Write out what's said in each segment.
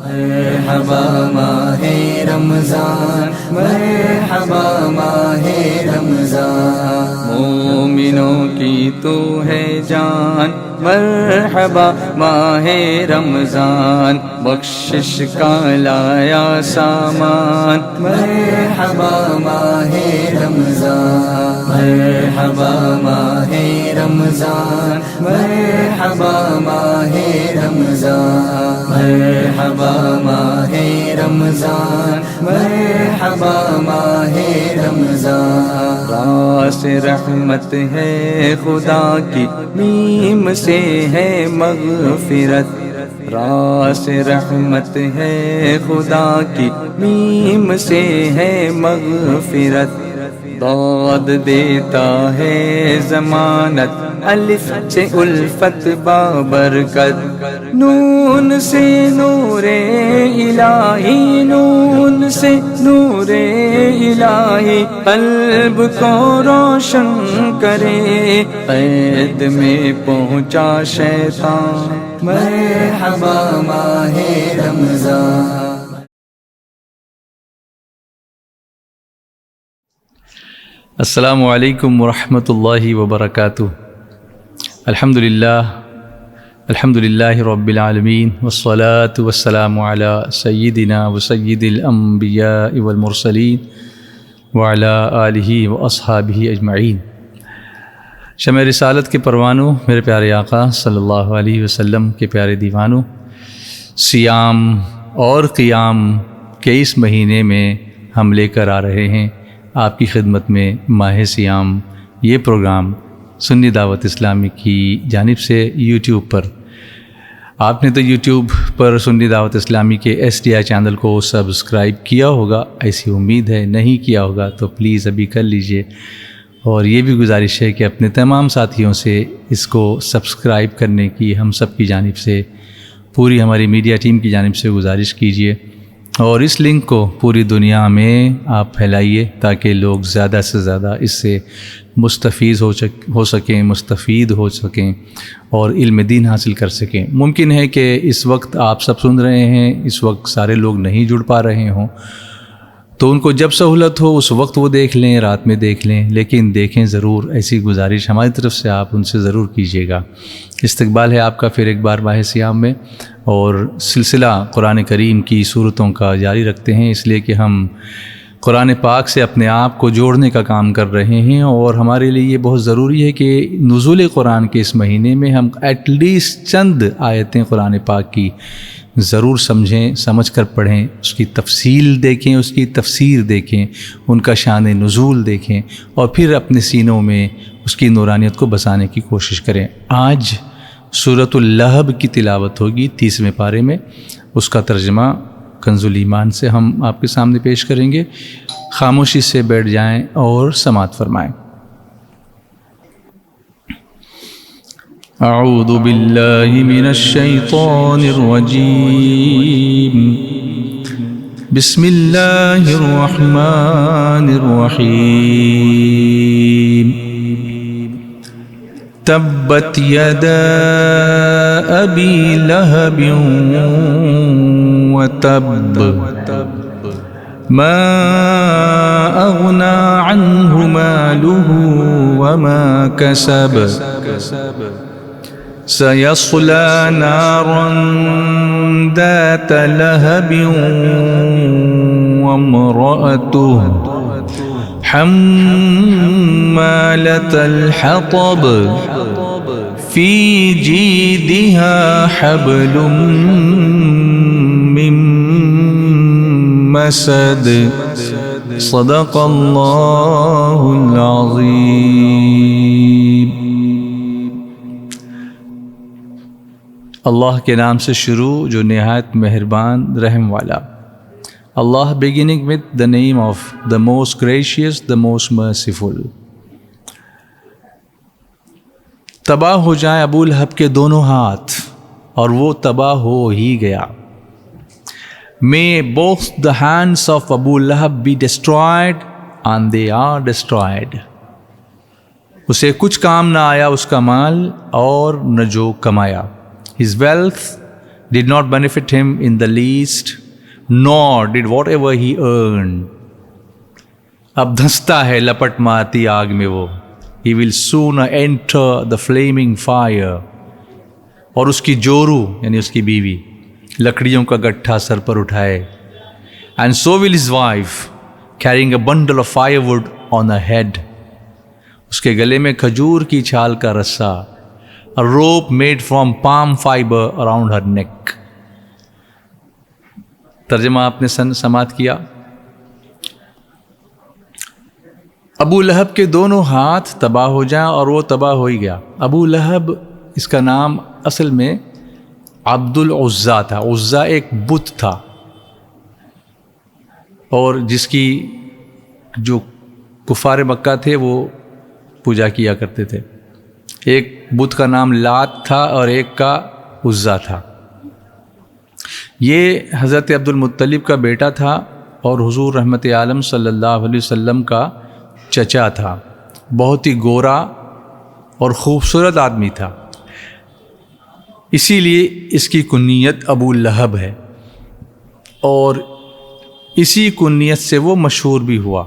مرحبا ماہ رمضان، مرحبا ماہ رمضان، مومنوں کی تو ہے جان، مرحبا ماہ رمضان، بخشش کا لایا سامان، مرحبا ماہ رمضان، مرحبا ماہ رمضان، مرحبا ماہ رمضان، مرحبا ماہ رمضان، مرحبا ماہ رمضان، راس رحمت ہے خدا کی، میم سے ہے مغفرت، راس رحمت ہے خدا کی، میم سے ہے مغفرت، داد دیتا ہے ضمانت، الف سے الفت بابرکت، نون سے نور الہی، نون سے نور الہی، قلب کو روشن کرے، قید میں پہنچا شیطان، مرحبا ماہ رمضان۔ السلام علیکم ورحمۃ اللہ وبرکاتہ۔ الحمد للہ رب العالمین، والصلاة والسلام علی سیدنا وسید الانبیاء والمرسلین وعلی آلہ واصحابہ اجمعین۔ شمع رسالت کے پروانوں، میرے پیارے آقا صلی اللہ علیہ وسلم کے پیارے دیوانوں، سیام اور قیام کے اس مہینے میں ہم لے کر آ رہے ہیں آپ کی خدمت میں ماہ سیام، یہ پروگرام سنی دعوت اسلامی کی جانب سے یوٹیوب پر۔ آپ نے تو یوٹیوب پر سنی دعوت اسلامی کے SDI چینل کو سبسکرائب کیا ہوگا، ایسی امید ہے، نہیں کیا ہوگا تو پلیز ابھی کر لیجئے، اور یہ بھی گزارش ہے کہ اپنے تمام ساتھیوں سے اس کو سبسکرائب کرنے کی ہم سب کی جانب سے، پوری ہماری میڈیا ٹیم کی جانب سے گزارش کیجئے، اور اس لنک کو پوری دنیا میں آپ پھیلائیے تاکہ لوگ زیادہ سے زیادہ اس سے مستفید ہو سکیں اور علم دین حاصل کر سکیں۔ ممکن ہے کہ اس وقت آپ سب سن رہے ہیں، اس وقت سارے لوگ نہیں جڑ پا رہے ہوں، تو ان کو جب سہولت ہو اس وقت وہ دیکھ لیں، رات میں دیکھ لیں، لیکن دیکھیں ضرور، ایسی گزارش ہماری طرف سے آپ ان سے ضرور کیجیے گا۔ استقبال ہے آپ کا پھر ایک بار ماہ سیام میں، اور سلسلہ قرآن کریم کی صورتوں کا جاری رکھتے ہیں، اس لیے کہ ہم قرآن پاک سے اپنے آپ کو جوڑنے کا کام کر رہے ہیں، اور ہمارے لیے یہ بہت ضروری ہے کہ نزول قرآن کے اس مہینے میں ہم ایٹ لیسٹ چند آیتیں قرآن پاک کی ضرور سمجھیں، سمجھ کر پڑھیں، اس کی تفصیل دیکھیں، اس کی تفسیر دیکھیں، ان کا شان نزول دیکھیں، اور پھر اپنے سینوں میں اس کی نورانیت کو بسانے کی کوشش کریں۔ آج سورۃ اللہب کی تلاوت ہوگی 30ویں پارے میں، اس کا ترجمہ کنز الایمان سے ہم آپ کے سامنے پیش کریں گے۔ خاموشی سے بیٹھ جائیں اور سماعت فرمائیں۔ اعوذ باللہ من الشیطان الرجیم، بسم اللہ الرحمن الرحیم، تبت یدا ابی لہب وتب، ما اغنى عنه ماله وما كسب، سيصلى نارا ذات لهب وامرأته حمالة الحطب، في جيدها حبل من مسد، صدق اللہ العظیم۔ اللہ کے نام سے شروع جو نہایت مہربان رحم والا۔ اللہ beginning with the name of the most gracious, the most merciful۔ تباہ ہو جائیں ابو لہب کے دونوں ہاتھ، اور وہ تباہ ہو ہی گیا۔ May both the hands of Abu Lahab be destroyed, and they are destroyed۔ اسے کچھ کام نہ آیا اس کا مال اور نہ جو کمایا۔ His wealth did not benefit him in the least, nor did whatever he earned. اب دھنستا ہے لپٹ مارتی آگ میں وہ. He will soon enter the flaming fire. اور اس کی جورو یعنی اس کی بیوی لکڑیوں کا گٹھا سر پر اٹھائے. And so will his wife, carrying a bundle of firewood on her head. اس کے گلے میں کھجور کی چھال کا رسا. A rope made from palm fiber around her neck. ترجمہ آپ نے سماعت کیا. ابو لہب کے دونوں ہاتھ تباہ ہو جائیں، اور وہ تباہ ہو ہی گیا. ابو لہب اس کا نام اصل میں عبد العزا تھا. عزا ایک بت تھا، اور جس کی جو کفار مکہ تھے وہ پوجا کیا کرتے تھے. ایک بت کا نام لات تھا اور ایک کا عزا تھا. یہ حضرت عبد المطلب کا بیٹا تھا اور حضور رحمت عالم صلی اللہ علیہ وسلم کا چچا تھا. بہت ہی گورا اور خوبصورت آدمی تھا، اسی لیے اس کی کنیت ابو لہب ہے، اور اسی کنیت سے وہ مشہور بھی ہوا.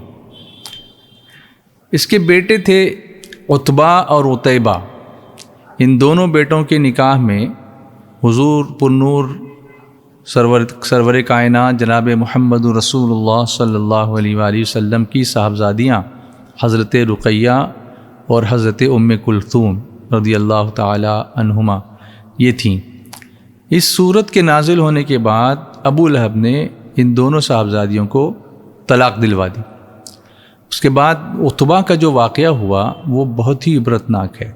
اس کے بیٹے تھے عتبہ اور عتیبہ. ان دونوں بیٹوں کے نکاح میں حضور پرنور سرور کائنات جناب محمد رسول اللہ صلی اللہ علیہ وآلہ وسلم کی صاحبزادیاں حضرت رقیہ اور حضرت ام کلثوم رضی اللہ تعالی عنہما یہ تھیں. اس صورت کے نازل ہونے کے بعد ابو لہب نے ان دونوں صاحبزادیوں کو طلاق دلوا دی. اس کے بعد عتبہ کا جو واقعہ ہوا وہ بہت ہی عبرتناک ہے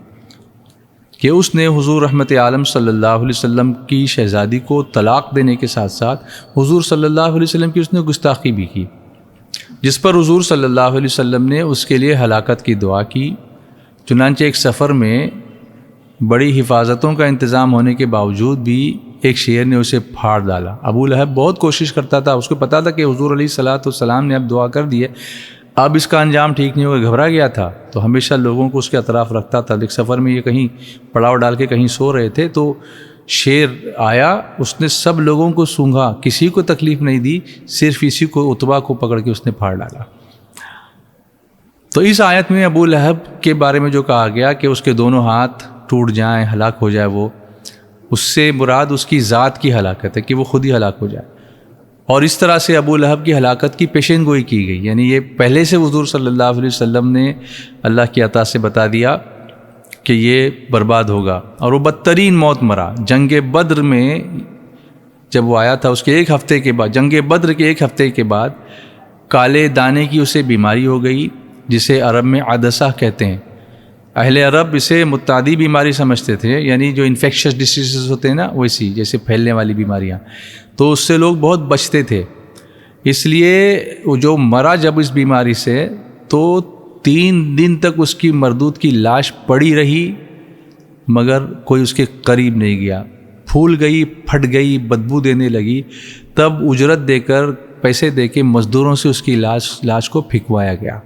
کہ اس نے حضور رحمت عالم صلی اللہ علیہ وسلم کی شہزادی کو طلاق دینے کے ساتھ ساتھ حضور صلی اللہ علیہ وسلم کی اس نے گستاخی بھی کی، جس پر حضور صلی اللہ علیہ وسلم نے اس کے لیے ہلاکت کی دعا کی. چنانچہ ایک سفر میں بڑی حفاظتوں کا انتظام ہونے کے باوجود بھی ایک شیر نے اسے پھاڑ ڈالا. ابو لہب بہت کوشش کرتا تھا، اس کو پتا تھا کہ حضور علیہ السلام نے اب دعا کر دی ہے، اب اس کا انجام ٹھیک نہیں ہوگا. گھبرا گیا تھا تو ہمیشہ لوگوں کو اس کے اطراف رکھتا تھا. ایک سفر میں یہ کہیں پڑاؤ ڈال کے کہیں سو رہے تھے تو شیر آیا، اس نے سب لوگوں کو سونگھا، کسی کو تکلیف نہیں دی، صرف اسی کو عتبہ کو پکڑ کے اس نے پھاڑ ڈالا. تو اس آیت میں ابو لہب کے بارے میں جو کہا گیا کہ اس کے دونوں ہاتھ ٹوٹ جائیں، ہلاک ہو جائے، وہ اس سے مراد اس کی ذات کی ہلاکت ہے کہ وہ خود ہی ہلاک ہو جائے. اور اس طرح سے ابو لہب کی ہلاکت کی پیشین گوئی کی گئی، یعنی یہ پہلے سے حضور صلی اللہ علیہ وسلم نے اللہ کی عطا سے بتا دیا کہ یہ برباد ہوگا، اور وہ بدترین موت مرا. جنگ بدر میں جب وہ آیا تھا اس کے ایک ہفتے کے بعد، جنگ بدر کے ایک ہفتے کے بعد کالے دانے کی اسے بیماری ہو گئی، جسے عرب میں عدسہ کہتے ہیں. اہل عرب اسے متعدی بیماری سمجھتے تھے، یعنی جو انفیکشس ڈیسیزز ہوتے ہیں نا ویسی، جیسے پھیلنے والی بیماریاں، تو اس سے لوگ بہت بچتے تھے. اس لیے وہ جو مرا جب اس بیماری سے تو 3 دن تک اس کی مردود کی لاش پڑی رہی، مگر کوئی اس کے قریب نہیں گیا. پھول گئی، پھٹ گئی، بدبو دینے لگی. تب اجرت دے کر، پیسے دے کے مزدوروں سے اس کی لاش کو پھینکوایا گیا.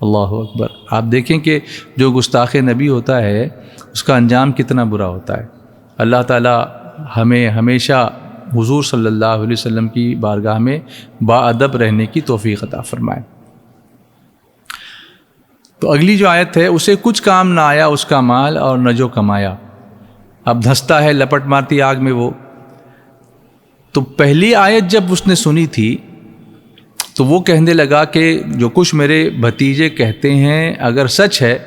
اللہ اکبر. آپ دیکھیں کہ جو گستاخ نبی ہوتا ہے اس کا انجام کتنا برا ہوتا ہے. اللہ تعالی ہمیں ہمیشہ حضور صلی اللہ علیہ وسلم کی بارگاہ میں باادب رہنے کی توفیق عطا فرمائے. تو اگلی جو آیت ہے، اسے کچھ کام نہ آیا اس کا مال اور نہ جو کمایا. اب دھنستا ہے لپٹ مارتی آگ میں وہ. تو پہلی آیت جب اس نے سنی تھی تو وہ کہنے لگا کہ جو کچھ میرے بھتیجے کہتے ہیں اگر سچ ہے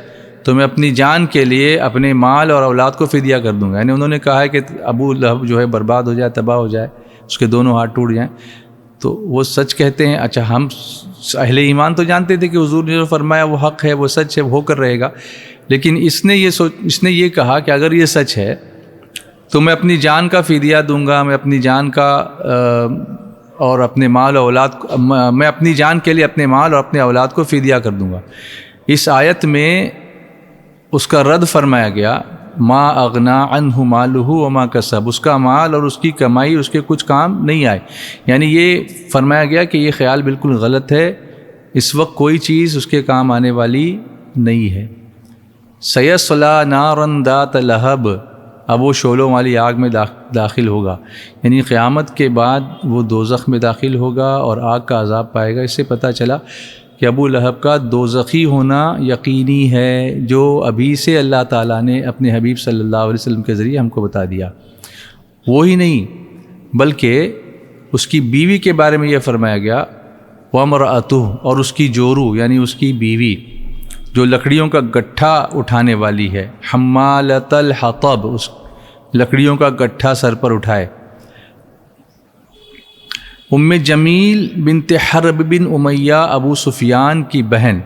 تو میں اپنی جان کے لیے اپنے مال اور اولاد کو فدیہ کر دوں گا. یعنی انہوں نے کہا ہے کہ ابو لہب جو ہے برباد ہو جائے، تباہ ہو جائے، اس کے دونوں ہاتھ ٹوٹ جائیں. تو وہ سچ کہتے ہیں. اچھا، ہم اہل ایمان تو جانتے تھے کہ حضور نے جو فرمایا وہ حق ہے، وہ سچ ہے، وہ ہو کر رہے گا. لیکن اس نے یہ کہا کہ اگر یہ سچ ہے تو میں اپنی جان کا فدیہ دوں گا، میں اپنی جان کا اور اپنے مال اور اولاد، میں اپنی جان کے لیے اپنے مال اور اپنے اولاد کو فدیہ کر دوں گا. اس آیت میں اس کا رد فرمایا گیا، ما اغنا عنہ مالہ وما کسب. اس کا مال اور اس کی کمائی اس کے کچھ کام نہیں آئے. یعنی یہ فرمایا گیا کہ یہ خیال بالکل غلط ہے، اس وقت کوئی چیز اس کے کام آنے والی نہیں ہے. سیصلی نارا ذات لہب. اب وہ شعلوں والی آگ میں داخل ہوگا، یعنی قیامت کے بعد وہ دوزخ میں داخل ہوگا اور آگ کا عذاب پائے گا۔ اس سے پتہ چلا کہ ابو لہب کا دوزخی ہونا یقینی ہے، جو ابھی سے اللہ تعالیٰ نے اپنے حبیب صلی اللہ علیہ وسلم کے ذریعے ہم کو بتا دیا۔ وہی نہیں بلکہ اس کی بیوی کے بارے میں یہ فرمایا گیا وَامْرَأَتُهُ، اور اس کی جورو یعنی اس کی بیوی جو لکڑیوں کا گٹھا اٹھانے والی ہے، حمالۃ الحطب، اس لکڑیوں کا گٹھا سر پر اٹھائے۔ ام جمیل بنت حرب بن امیہ ابو سفیان کی بہن،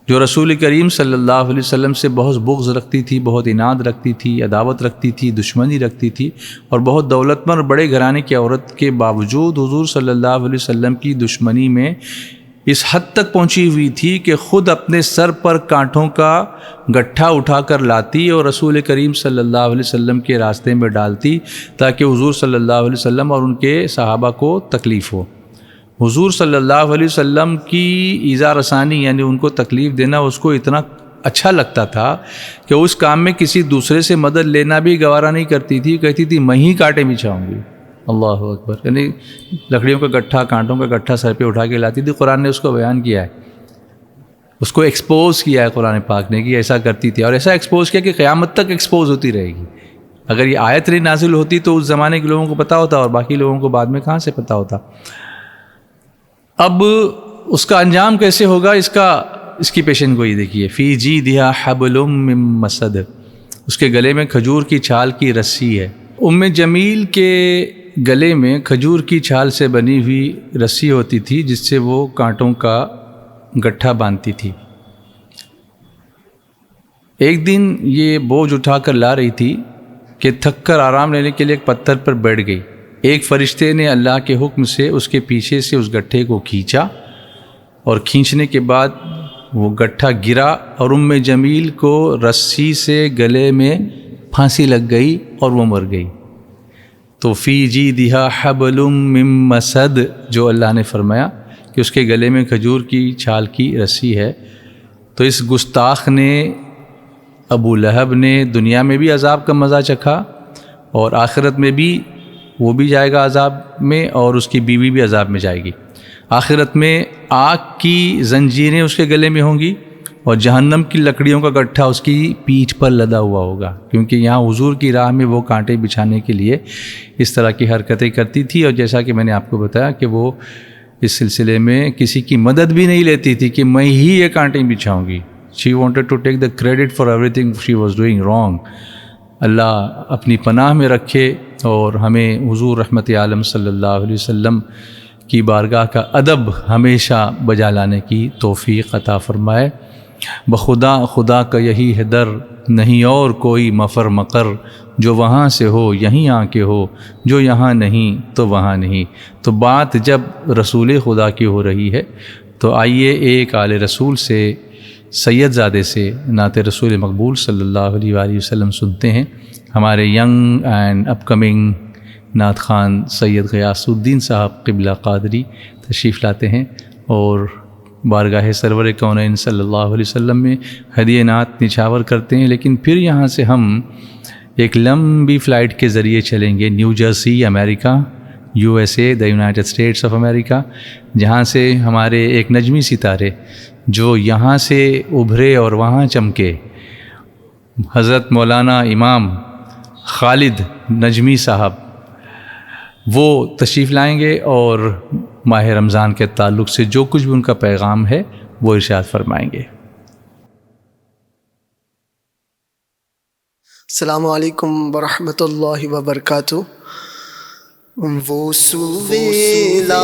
جو رسول کریم صلی اللہ علیہ وسلم سے بہت بغض رکھتی تھی، بہت عناد رکھتی تھی، عداوت رکھتی تھی، دشمنی رکھتی تھی، اور بہت دولت مند بڑے گھرانے کی عورت کے باوجود حضور صلی اللہ علیہ وسلم کی دشمنی میں اس حد تک پہنچی ہوئی تھی کہ خود اپنے سر پر کانٹوں کا گٹھا اٹھا کر لاتی اور رسول کریم صلی اللہ علیہ وسلم کے راستے میں ڈالتی تاکہ حضور صلی اللہ علیہ وسلم اور ان کے صحابہ کو تکلیف ہو۔ حضور صلی اللہ علیہ وسلم کی ایذا رسانی یعنی ان کو تکلیف دینا اس کو اتنا اچھا لگتا تھا کہ اس کام میں کسی دوسرے سے مدد لینا بھی گوارا نہیں کرتی تھی، کہتی تھی میں ہی کانٹے بچھاؤں گی۔ اللہ اکبر، یعنی لکڑیوں کا گٹھا، کانٹوں کا گٹھا سر پہ اٹھا کے لاتی تھی۔ قرآن نے اس کو بیان کیا ہے، اس کو ایکسپوز کیا ہے قرآن پاک نے کہ ایسا کرتی تھی، اور ایسا ایکسپوز کیا کہ قیامت تک ایکسپوز ہوتی رہے گی۔ اگر یہ آیت نہیں نازل ہوتی تو اس زمانے کے لوگوں کو پتہ ہوتا، اور باقی لوگوں کو بعد میں کہاں سے پتہ ہوتا۔ اب اس کا انجام کیسے ہوگا، اس کی پیشن گوئی دیکھیے۔ فی جیدہا حبل من مسد، اس کے گلے میں کھجور کی چھال کی رسی ہے۔ ام جمیل کے گلے میں کھجور کی چھال سے بنی ہوئی رسی ہوتی تھی جس سے وہ کانٹوں کا گٹھا باندھتی تھی۔ ایک دن یہ بوجھ اٹھا کر لا رہی تھی کہ تھک کر آرام لینے کے لیے ایک پتھر پر بیٹھ گئی۔ ایک فرشتے نے اللہ کے حکم سے اس کے پیچھے سے اس گٹھے کو کھینچا، اور کھینچنے کے بعد وہ گٹھا گرا اور ام جمیل کو رسی سے گلے میں پھانسی لگ گئی اور وہ مر گئی۔ تو فی جیدہا حبل من مسد، جو اللہ نے فرمایا کہ اس کے گلے میں کھجور کی چھال کی رسی ہے، تو اس گستاخ نے، ابو لہب نے دنیا میں بھی عذاب کا مزہ چکھا اور آخرت میں بھی وہ بھی جائے گا عذاب میں، اور اس کی بیوی بھی عذاب میں جائے گی۔ آخرت میں آگ کی زنجیریں اس کے گلے میں ہوں گی اور جہنم کی لکڑیوں کا گٹھا اس کی پیٹھ پر لدا ہوا ہوگا، کیونکہ یہاں حضور کی راہ میں وہ کانٹے بچھانے کے لیے اس طرح کی حرکتیں کرتی تھی۔ اور جیسا کہ میں نے آپ کو بتایا کہ وہ اس سلسلے میں کسی کی مدد بھی نہیں لیتی تھی کہ میں ہی یہ کانٹے بچھاؤں گی۔ She wanted to take the credit for everything she was doing wrong۔ اللہ اپنی پناہ میں رکھے اور ہمیں حضور رحمت عالم صلی اللہ علیہ وسلم کی بارگاہ کا ادب ہمیشہ بجا لانے کی توفیق عطا فرمائے۔ بخدا خدا کا یہی ہے در، نہیں اور کوئی مفر مقر، جو وہاں سے ہو یہیں آ کے ہو، جو یہاں نہیں تو وہاں نہیں۔ تو بات جب رسول خدا کی ہو رہی ہے تو آئیے ایک آل رسول سے، سید زادے سے نعت رسول مقبول صلی اللہ علیہ وآلہ وسلم سنتے ہیں۔ ہمارے ینگ اینڈ اپ کمنگ نعت خوان سید غیاث الدین صاحب قبلہ قادری تشریف لاتے ہیں اور بارگاہ سرور کونین صلی اللہ علیہ وسلم میں ہدیہ نعت نچھاور کرتے ہیں۔ لیکن پھر یہاں سے ہم ایک لمبی فلائٹ کے ذریعے چلیں گے new Jersey, America, USA، the United States of America, جہاں سے ہمارے ایک نجمی ستارے جو یہاں سے ابھرے اور وہاں چمکے، حضرت مولانا امام خالد نجمی صاحب، وہ تشریف لائیں گے اور ماہ رمضان کے تعلق سے جو کچھ بھی ان کا پیغام ہے وہ ارشاد فرمائیں گے۔ السلام علیکم ورحمۃ اللہ وبرکاتہ۔ وہ سویلا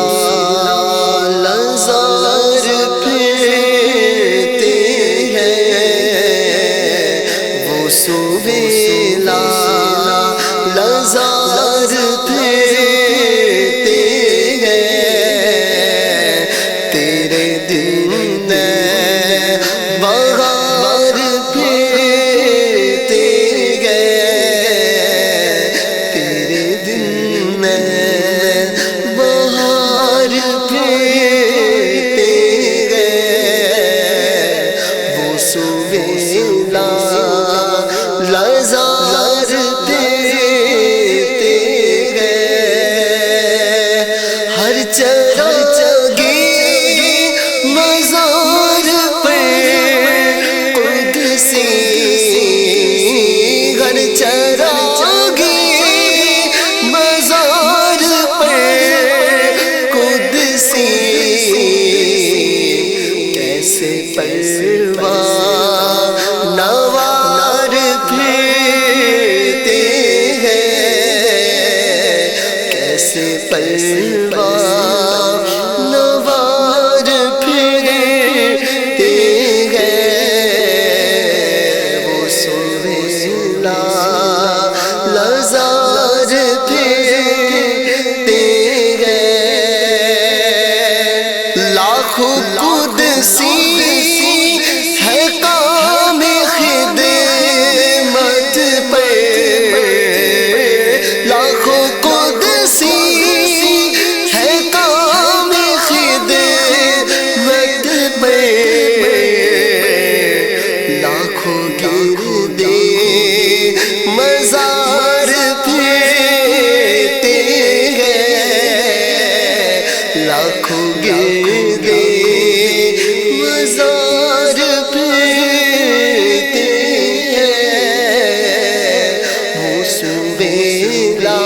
لزار پھرتے ہیں، وہ سویلا لزار پھرتے ہیں، تیرے دن بہار پھرتے گئے، تیرے دن بہار پھرتے چراغی مزار پہ قدسی گھر چراغی مزار پہ قدسی کیسے پروان نوار پھرتے ہیں کیسے پروان نوار پھرتے ہیں وہ سویلا لزار پھرتے ہیں لاکھوں قدسی ہے کام خدمت پہ لاکھوں قدسی ہے کام خدمت پہ لاکھوں گردے مزار پھرتے ہیں لاکھوں گردے مزار پھرتے ہیں وہ سویلا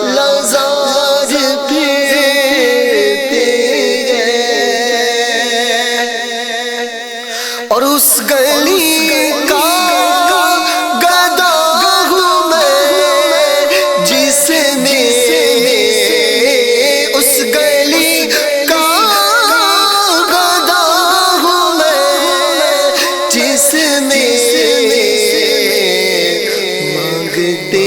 لزار پھرتے ہیں اور اس گلی کا گدا ہوں میں جس میں اس گلی کا گدا ہوں میں جس میں مانگتے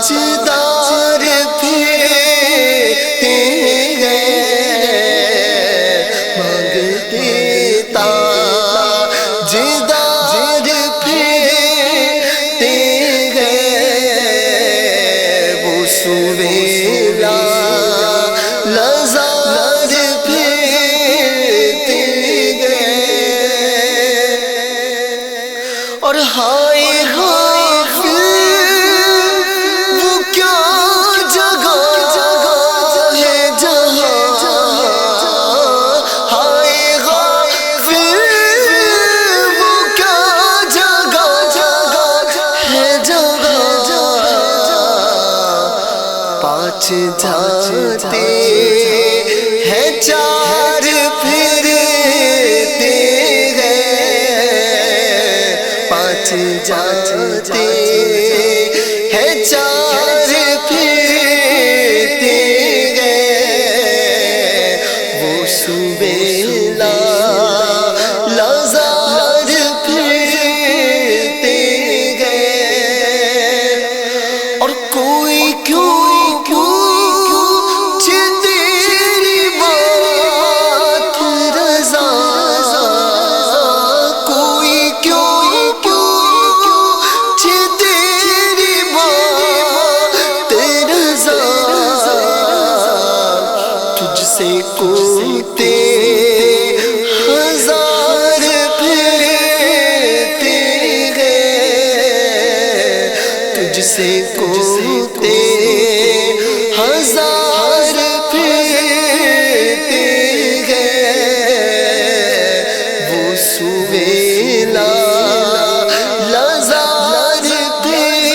تاجدار پھرتے ہیں مانگتے تاجدار پھرتے ہیں وہ سویلا لزار پھرتے ہیں اور ہائے وہ کیا جگہ ہے جہاں ہائے وہ کیا جگہ ہے جگہ پانچ جاتے ہیں چار پھرتے ہیں پانچ جاتے ہیں چار پھرتے ہیں وہ سویلا لزار پھرتے ہیں اور کوئی کیوں تیری بات رضا کوئی کیوں تیری بات رضا تجھ سے کوتے ہزار پھرتے ہیں تجھ سے کوتے ہزار پھرتے ہیں وہ سویلا لزار پھرتے ہیں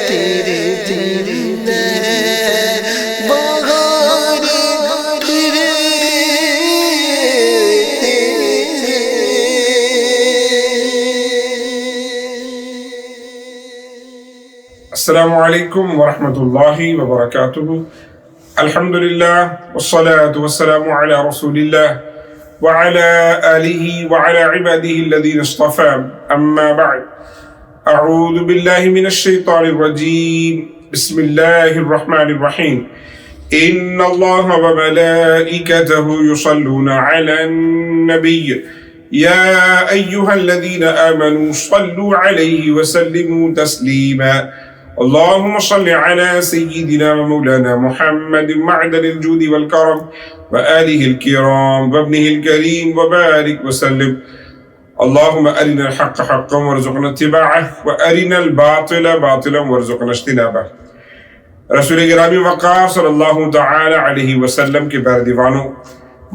تیرے دل میں بہار پھرتے السلام علیکم ورحمۃ اللہ وبرکاتہ الحمد للہ والصلاة والسلام علی رسول اللہ وعلى آلہ وعلى عباده الذین اصطفى اما بعد اعوذ باللہ من الشیطان الرجیم بسم اللہ الرحمن الرحیم ان اللہ وملائکته يصلون على النبی یا ایہا الذین آمنوا صلوا علیہ وسلموا تسلیما اللهم صل على سيدنا ومولانا محمد معدن الجود والكرم وآله الكرام وابنه الكريم وبارك وسلم اللهم أرنا الحق حقا وارزقنا اتباعه وأرنا الباطل باطلا وارزقنا اجتنابه۔ رسول گرامی وقار صلی اللہ تعالی علیہ وسلم کے پیارے دیوانوں،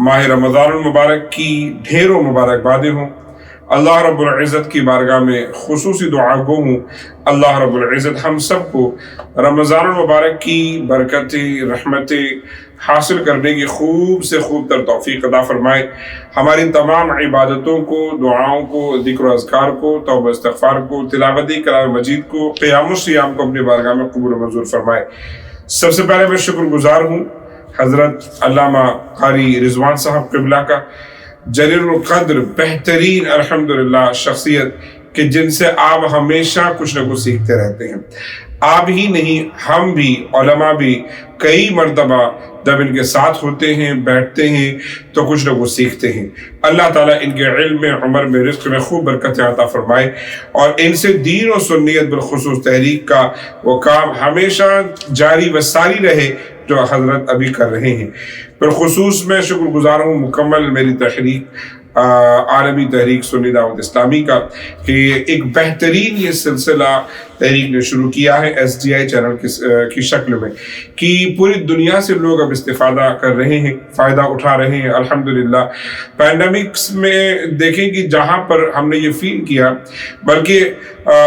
ماہ رمضان المبارک کی ڈھیروں مبارکبادیں ہوں۔ اللہ رب العزت کی بارگاہ میں خصوصی دعا گو ہوں، اللہ رب العزت ہم سب کو رمضان المبارک کی برکتیں رحمتیں حاصل کرنے کی خوب سے خوب تر توفیق عطا فرمائے۔ ہماری تمام عبادتوں کو، دعاؤں کو، ذکر و اذکار کو، توبہ استغفار کو، تلاوت کلام مجید کو، قیام و سیام کو اپنی بارگاہ میں قبول و منظور فرمائے۔ سب سے پہلے میں شکر گزار ہوں حضرت علامہ قاری رضوان صاحب قبلہ کا، جلیل القدر بہترین الحمدللہ شخصیت کہ جن سے آپ ہمیشہ کچھ نہ کچھ سیکھتے رہتے ہیں۔ آپ ہی نہیں، ہم بھی، علماء بھی کئی مرتبہ جب ان کے ساتھ ہوتے ہیں، بیٹھتے ہیں تو کچھ نہ کچھ سیکھتے ہیں۔ اللہ تعالیٰ ان کے علم میں، عمر میں، رزق میں خوب برکت عطا فرمائے اور ان سے دین و سنیت بالخصوص تحریک کا وہ کام ہمیشہ جاری و ساری رہے جو حضرت ابھی کر رہے ہیں۔ بالخصوص میں شکر گزار ہوں مکمل میری تحریک عالمی تحریک سنی دعوت اسلامی کا کہ ایک بہترین یہ سلسلہ تحریک نے شروع کیا ہے SDI چینل کی شکل میں، کہ پوری دنیا سے لوگ اب استفادہ کر رہے ہیں، فائدہ اٹھا رہے ہیں الحمدللہ۔ پینڈیمکس میں دیکھیں کہ جہاں پر ہم نے یہ فیل کیا، بلکہ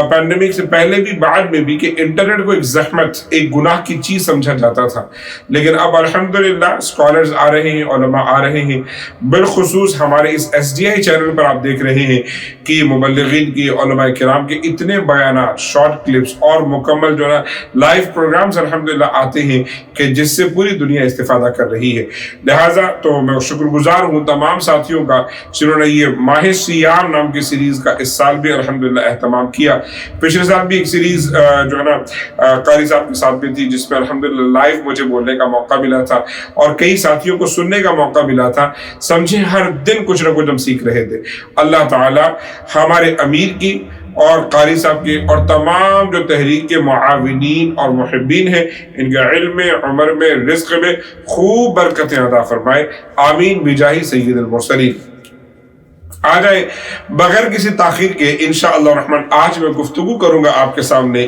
پینڈیمک سے پہلے بھی بعد میں بھی، کہ انٹرنیٹ کو ایک زحمت، ایک گناہ کی چیز سمجھا جاتا تھا، لیکن اب الحمدللہ اسکالرز آ رہے ہیں، علماء آ رہے ہیں۔ بالخصوص ہمارے اس SDI چینل پر آپ دیکھ رہے ہیں کہ مبلغین کی، علماء کرام کے اتنے بیانات، شارٹ کلپس اور مکمل جو ہے لائیو پروگرامز الحمدللہ آتے ہیں کہ جس سے پوری دنیا استفادہ کر رہی ہے۔ لہٰذا تو میں شکر گزار ہوں تمام ساتھیوں کا جنہوں نے یہ ماہ سیام نام کی سیریز کا اس سال بھی الحمدللہ اہتمام کیا۔ پچھلے سال بھی ایک سیریز جو ہے نا قاری صاحب کے ساتھ بھی تھی، جس میں الحمدللہ لائیو مجھے بولنے کا موقع ملا تھا اور کئی ساتھیوں کو سننے کا موقع ملا تھا۔ سمجھے ہر دن کچھ نہ کچھ ہم سیکھ رہے تھے۔ اللہ تعالی ہمارے امیر کی اور قاری صاحب کے اور تمام جو تحریک کے معاونین اور محبین ہیں، ان کے علم میں، عمر میں، رزق میں خوب برکتیں عطا فرمائے، آمین بجاہ سید المرسلین۔ آ جائیں بغیر کسی تاخیر کے انشاءاللہ الرحمن آج میں گفتگو کروں گا آپ کے سامنے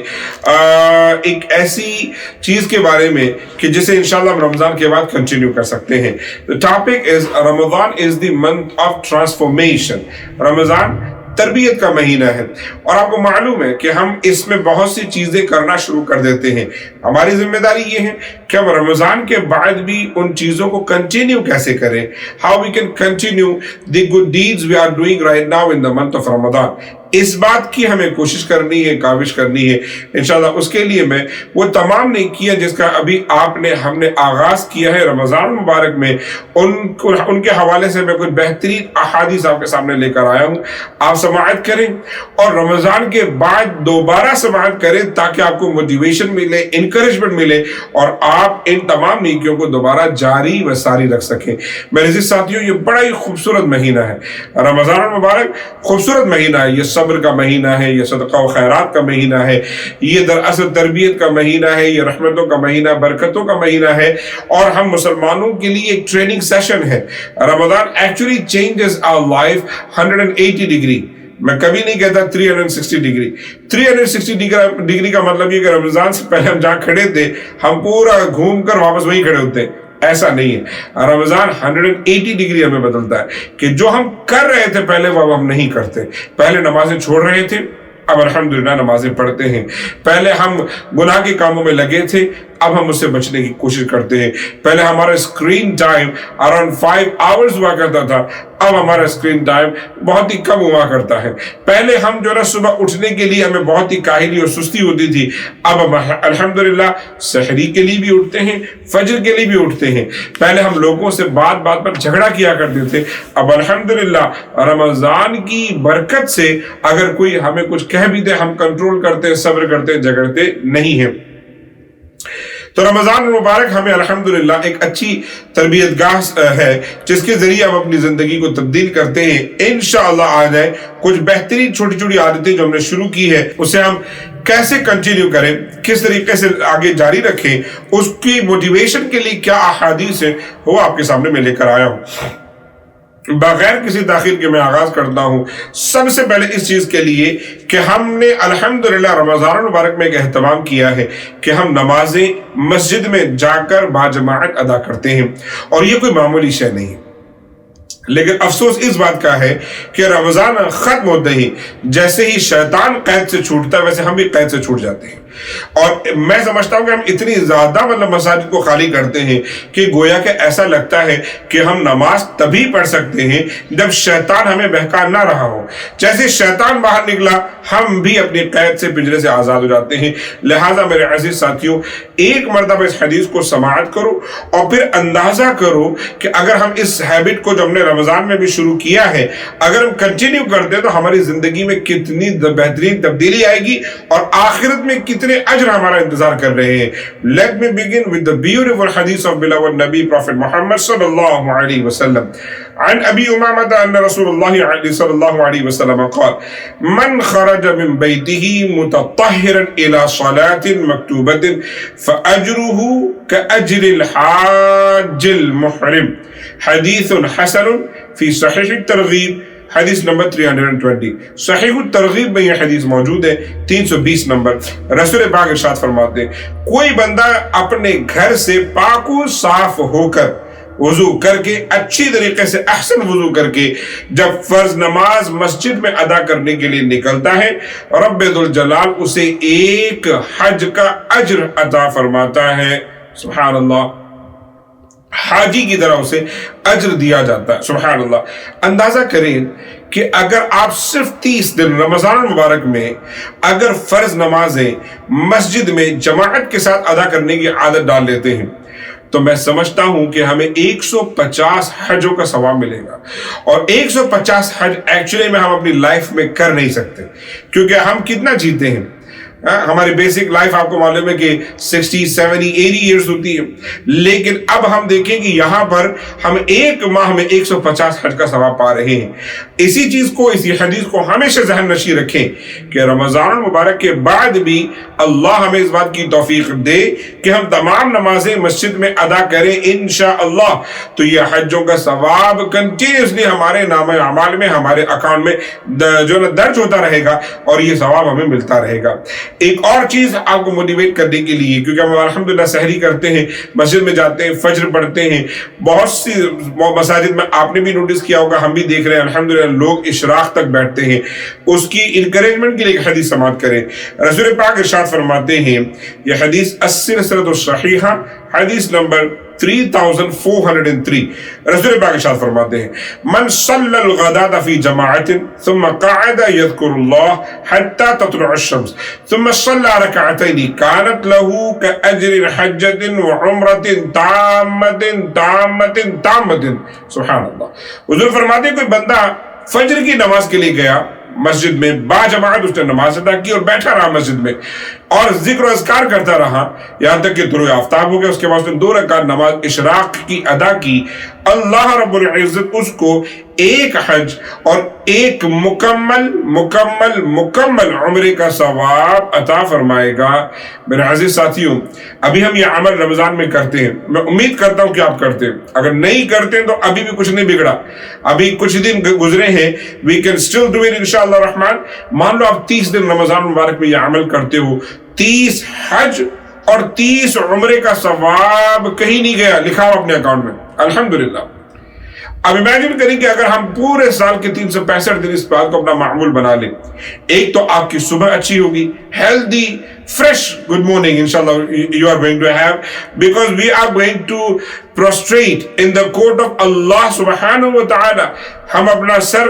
ایک ایسی چیز کے بارے میں کہ جسے انشاءاللہ ہم رمضان کے بعد کنٹینیو کر سکتے ہیں۔ The topic is Ramadan is the month of transformation۔ رمضان تربیت کا مہینہ ہے اور آپ کو معلوم ہے کہ ہم اس میں بہت سی چیزیں کرنا شروع کر دیتے ہیں۔ ہماری ذمہ داری یہ ہے کہ ہم رمضان کے بعد بھی ان چیزوں کو کنٹینیو کیسے کریں، how we can continue the good deeds we are doing right now in the month of Ramadan۔ اس بات کی ہمیں کوشش کرنی ہے، کاوش کرنی ہے انشاءاللہ۔ اس کے لیے میں وہ تمام نہیں کیا جس کا ابھی ہم نے آغاز کیا ہے رمضان مبارک میں، ان کے حوالے سے میں کچھ بہترین احادیث آپ کے سامنے لے کر آیا ہوں۔ آپ سماعت کریں اور رمضان کے بعد دوبارہ سماعت کریں تاکہ آپ کو موٹیویشن ملے، انکریجمنٹ ملے اور آپ ان تمام نیکیوں کو دوبارہ جاری و ساری رکھ سکیں۔ میرے عزیز ساتھیوں، یہ بڑا ہی خوبصورت مہینہ ہے رمضان المبارک، خوبصورت مہینہ ہے۔ یہ صبر کا مہینہ ہے، یہ صدقہ و خیرات کا مہینہ ہے، یہ دراصل تربیت کا مہینہ ہے، یہ رحمتوں کا مہینہ، برکتوں کا مہینہ ہے اور ہم مسلمانوں کے لیے ایک ٹریننگ سیشن ہے۔ Ramzan actually changes our life 180 degree. میں کبھی نہیں کہتا 360 ڈگری۔ 360 ڈگری کا مطلب یہ کہ رمضان سے پہلے ہم جہاں کھڑے تھے ہم پورا گھوم کر واپس وہیں کھڑے ہوتے ہیں، ایسا نہیں ہے۔ رمضان 180 ڈگری ہمیں بدلتا ہے کہ جو ہم کر رہے تھے پہلے وہ اب ہم نہیں کرتے۔ پہلے نمازیں چھوڑ رہے تھے، اب الحمدللہ نمازیں پڑھتے ہیں۔ پہلے ہم گناہ کے کاموں میں لگے تھے، اب ہم اس سے بچنے کی کوشش کرتے ہیں۔ پہلے ہمارا اسکرین ٹائم اراؤنڈ 5 آورز ہوا کرتا تھا، اب ہمارا اسکرین ٹائم بہت ہی کم ہوا کرتا ہے۔ پہلے ہم جو ہے صبح اٹھنے کے لیے ہمیں بہت ہی کاہلی اور سستی ہوتی تھی، اب ہم الحمدللہ سحری کے لیے بھی اٹھتے ہیں، فجر کے لیے بھی اٹھتے ہیں۔ پہلے ہم لوگوں سے بات بات پر جھگڑا کیا کرتے تھے، اب الحمدللہ رمضان کی برکت سے اگر کوئی ہمیں کچھ کہہ بھی دے ہم کنٹرول کرتے ہیں، صبر کرتے ہیں، جھگڑتے نہیں ہیں۔ تو رمضان المبارک ہمیں الحمدللہ ایک اچھی تربیت گاہ ہے جس کے ذریعے ہم اپنی زندگی کو تبدیل کرتے ہیں۔ انشاءاللہ آ جائے کچھ بہترین چھوٹی چھوٹی عادتیں جو ہم نے شروع کی ہے اسے ہم کیسے کنٹینیو کریں، کس طریقے سے آگے جاری رکھیں، اس کی موٹیویشن کے لیے کیا احادیث ہیں وہ آپ کے سامنے میں لے کر آیا ہوں۔ بغیر کسی تاخیر کے میں آغاز کرتا ہوں سب سے پہلے اس چیز کے لیے کہ ہم نے الحمدللہ رمضان المبارک میں ایک اہتمام کیا ہے کہ ہم نمازیں مسجد میں جا کر باجماعت ادا کرتے ہیں، اور یہ کوئی معمولی شے نہیں ہے۔ لیکن افسوس اس بات کا ہے کہ رمضان ختم ہوتے ہی جیسے ہی شیطان قید سے چھوٹتا ہے ویسے ہم بھی قید سے چھوٹ جاتے ہیں، اور میں سمجھتا ہوں کہ ہم اتنی زیادہ مساجد کو خالی کرتے ہیں کہ گویا کہ ایسا لگتا ہے کہ ہم نماز تبھی پڑھ سکتے ہیں جب شیطان ہمیں بہکا نہ رہا ہو۔ جیسے شیطان باہر نکلا ہم بھی اپنی قید سے پنجرے سے آزاد ہو جاتے ہیں۔ لہٰذا میرے عزیز ساتھیوں، ایک مرتبہ اس حدیث کو سماعت کرو اور پھر اندازہ کرو کہ اگر ہم اس ہیبٹ کو جو ہم نے رمضان میں بھی شروع کیا ہے اگر ہم کنٹینیو کرتے ہیں تو ہماری زندگی میں کتنی بہترین تبدیلی آئے گی اور آخرت میں کتنے اجر ہمارا انتظار کر رہے ہیں۔ Let me begin with the beautiful hadith of beloved Nabi Prophet Muhammad sallallahu alaihi wasallam. عن أبي أمامة أن رسول الله صلى الله عليه وسلم قال: من خرج من بيته متطهرا إلى صلاة مكتوبة فأجره كأجر الحاج المحرم. حديث حسن في صحيح الترغيب حدیث نمبر 320۔ صحیح الترغیب میں یہ حدیث موجود ہے 320 نمبر۔ رسول پاک ارشاد فرماتے ہیں کوئی بندہ اپنے گھر سے پاک و صاف ہو کر وضو کر کے اچھی طریقے سے احسن وضو کر کے جب فرض نماز مسجد میں ادا کرنے کے لیے نکلتا ہے رب ذوالجلال اسے ایک حج کا اجر عطا فرماتا ہے۔ سبحان اللہ، حاجی کی طرح اسے اجر دیا جاتا ہے۔ سبحان اللہ، اندازہ کریں کہ اگر آپ صرف 30 دن رمضان المبارک میں اگر فرض نمازیں مسجد میں جماعت کے ساتھ ادا کرنے کی عادت ڈال لیتے ہیں تو میں سمجھتا ہوں کہ ہمیں 150 حجوں کا ثواب ملے گا، اور 150 حج ایکچولی میں ہم اپنی لائف میں کر نہیں سکتے، کیونکہ ہم کتنا جیتے ہیں، ہماری بیسک لائف آپ کو معلوم ہے کہ 60 70 80 ایئرز ہوتی ہے، لیکن اب ہم دیکھیں کہ یہاں پر ہم ایک ماہ میں 150 حج کا ثواب پا رہے ہیں۔ اسی چیز کو، اسی حدیث کو ہمیشہ ذہن نشین رکھیں کہ رمضان المبارک کے بعد بھی اللہ ہمیں اس بات کی توفیق دے کہ ہم تمام نمازیں مسجد میں ادا کریں انشاءاللہ، تو یہ حجوں کا ثواب کنٹینیوسلی ہمارے نام اعمال میں، ہمارے اکاؤنٹ میں جو درج ہوتا رہے گا اور یہ ثواب ہمیں ملتا رہے گا۔ ایک اور چیز آپ کو موٹیویٹ کرنے کے لیے، کیونکہ ہم الحمدللہ سحری کرتے ہیں، مسجد میں جاتے ہیں، فجر پڑھتے ہیں، بہت سی مساجد میں آپ نے بھی نوٹس کیا ہوگا، ہم بھی دیکھ رہے ہیں الحمدللہ لوگ اشراق تک بیٹھتے ہیں، اس کی انکریجمنٹ کے لیے ایک حدیث سماعت کریں۔ رسول پاک ارشاد فرماتے ہیں، یہ حدیث السلسلۃ الصحیحہ حدیث نمبر 3403، رسول پاک ارشاد فرماتے ہیں من صلی الغداۃ فی جماعت ثم قعد یذکر اللہ حتی تطلع الشمس ثم صلی رکعتین کانت له کاجر حجۃ وعمرۃ تامۃ تامۃ تامۃ۔ سبحان اللہ، حضور فرماتے ہیں کوئی بندہ فجر کی نماز کے لیے گیا مسجد میں، با جماعت اس نے نماز ادا کی اور بیٹھا رہا مسجد میں اور ذکر و اذکار کرتا رہا یہاں تک کہ طلوع آفتاب ہو گیا، اس کے بعد اس نے 2 رکعت نماز اشراق کی ادا کی، اللہ رب العزت اس کو ایک حج اور ایک مکمل عمرے کا ثواب عطا فرمائے گا۔ میرے عزیز ساتھیوں، ابھی ہم یہ عمل رمضان میں کرتے ہیں، میں امید کرتا ہوں کہ آپ کرتے ہیں، اگر نہیں کرتے ہیں تو ابھی بھی کچھ نہیں بگڑا، ابھی کچھ دن گزرے ہیں، we can still do it انشاءاللہ الرحمن۔ مان لو آپ 30 دن رمضان مبارک میں یہ عمل کرتے ہو، 30 حج اور 30 عمرے کا ثواب کہیں نہیں گیا، لکھا ہو اپنے اکاؤنٹ میں الحمدللہ۔ اب امیجن کریں کہ اگر ہم پورے سال کے 365 دن اس بات کو اپنا معمول بنا لیں، ایک تو آپ کی صبح اچھی ہوگی، healthy fresh good morning inshallah you are going to have, because we are going to prostrate in the court of Allah subhanahu wa ta'ala۔ ہم اپنا سر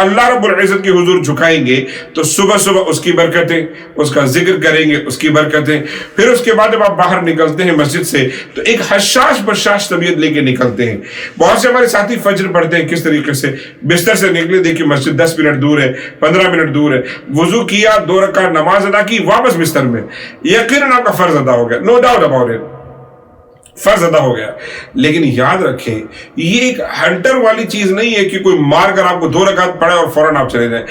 اللہ رب العزت کے حضور جھکائیں گے تو صبح صبح اس کی برکتیں، اس کا ذکر کریں گے، اس کی برکتیں، پھر اس کے بعد جب آپ باہر نکلتے ہیں مسجد سے تو ایک حشاش بشاش طبیعت لے کے نکلتے ہیں۔ بہت سے ہمارے ساتھی فجر پڑھتے ہیں کس طریقے سے، بستر سے نکلے، دیکھیں مسجد 10 منٹ دور ہے، 15 منٹ دور ہے، وضو کیا، 2 رکعت نماز ادا کی، واپس بستر میں، یقیناً آپ کا فرض ادا ہو گیا، نو ڈاؤٹ اباؤٹ اٹ، فرض ادا ہو گیا۔ لیکن یاد رکھیں یہ ایک ہنٹر والی چیز نہیں ہے کہ کوئی مار کر آپ کو 2 رکعت پڑھے اور فوراً آپ چلے جائیں۔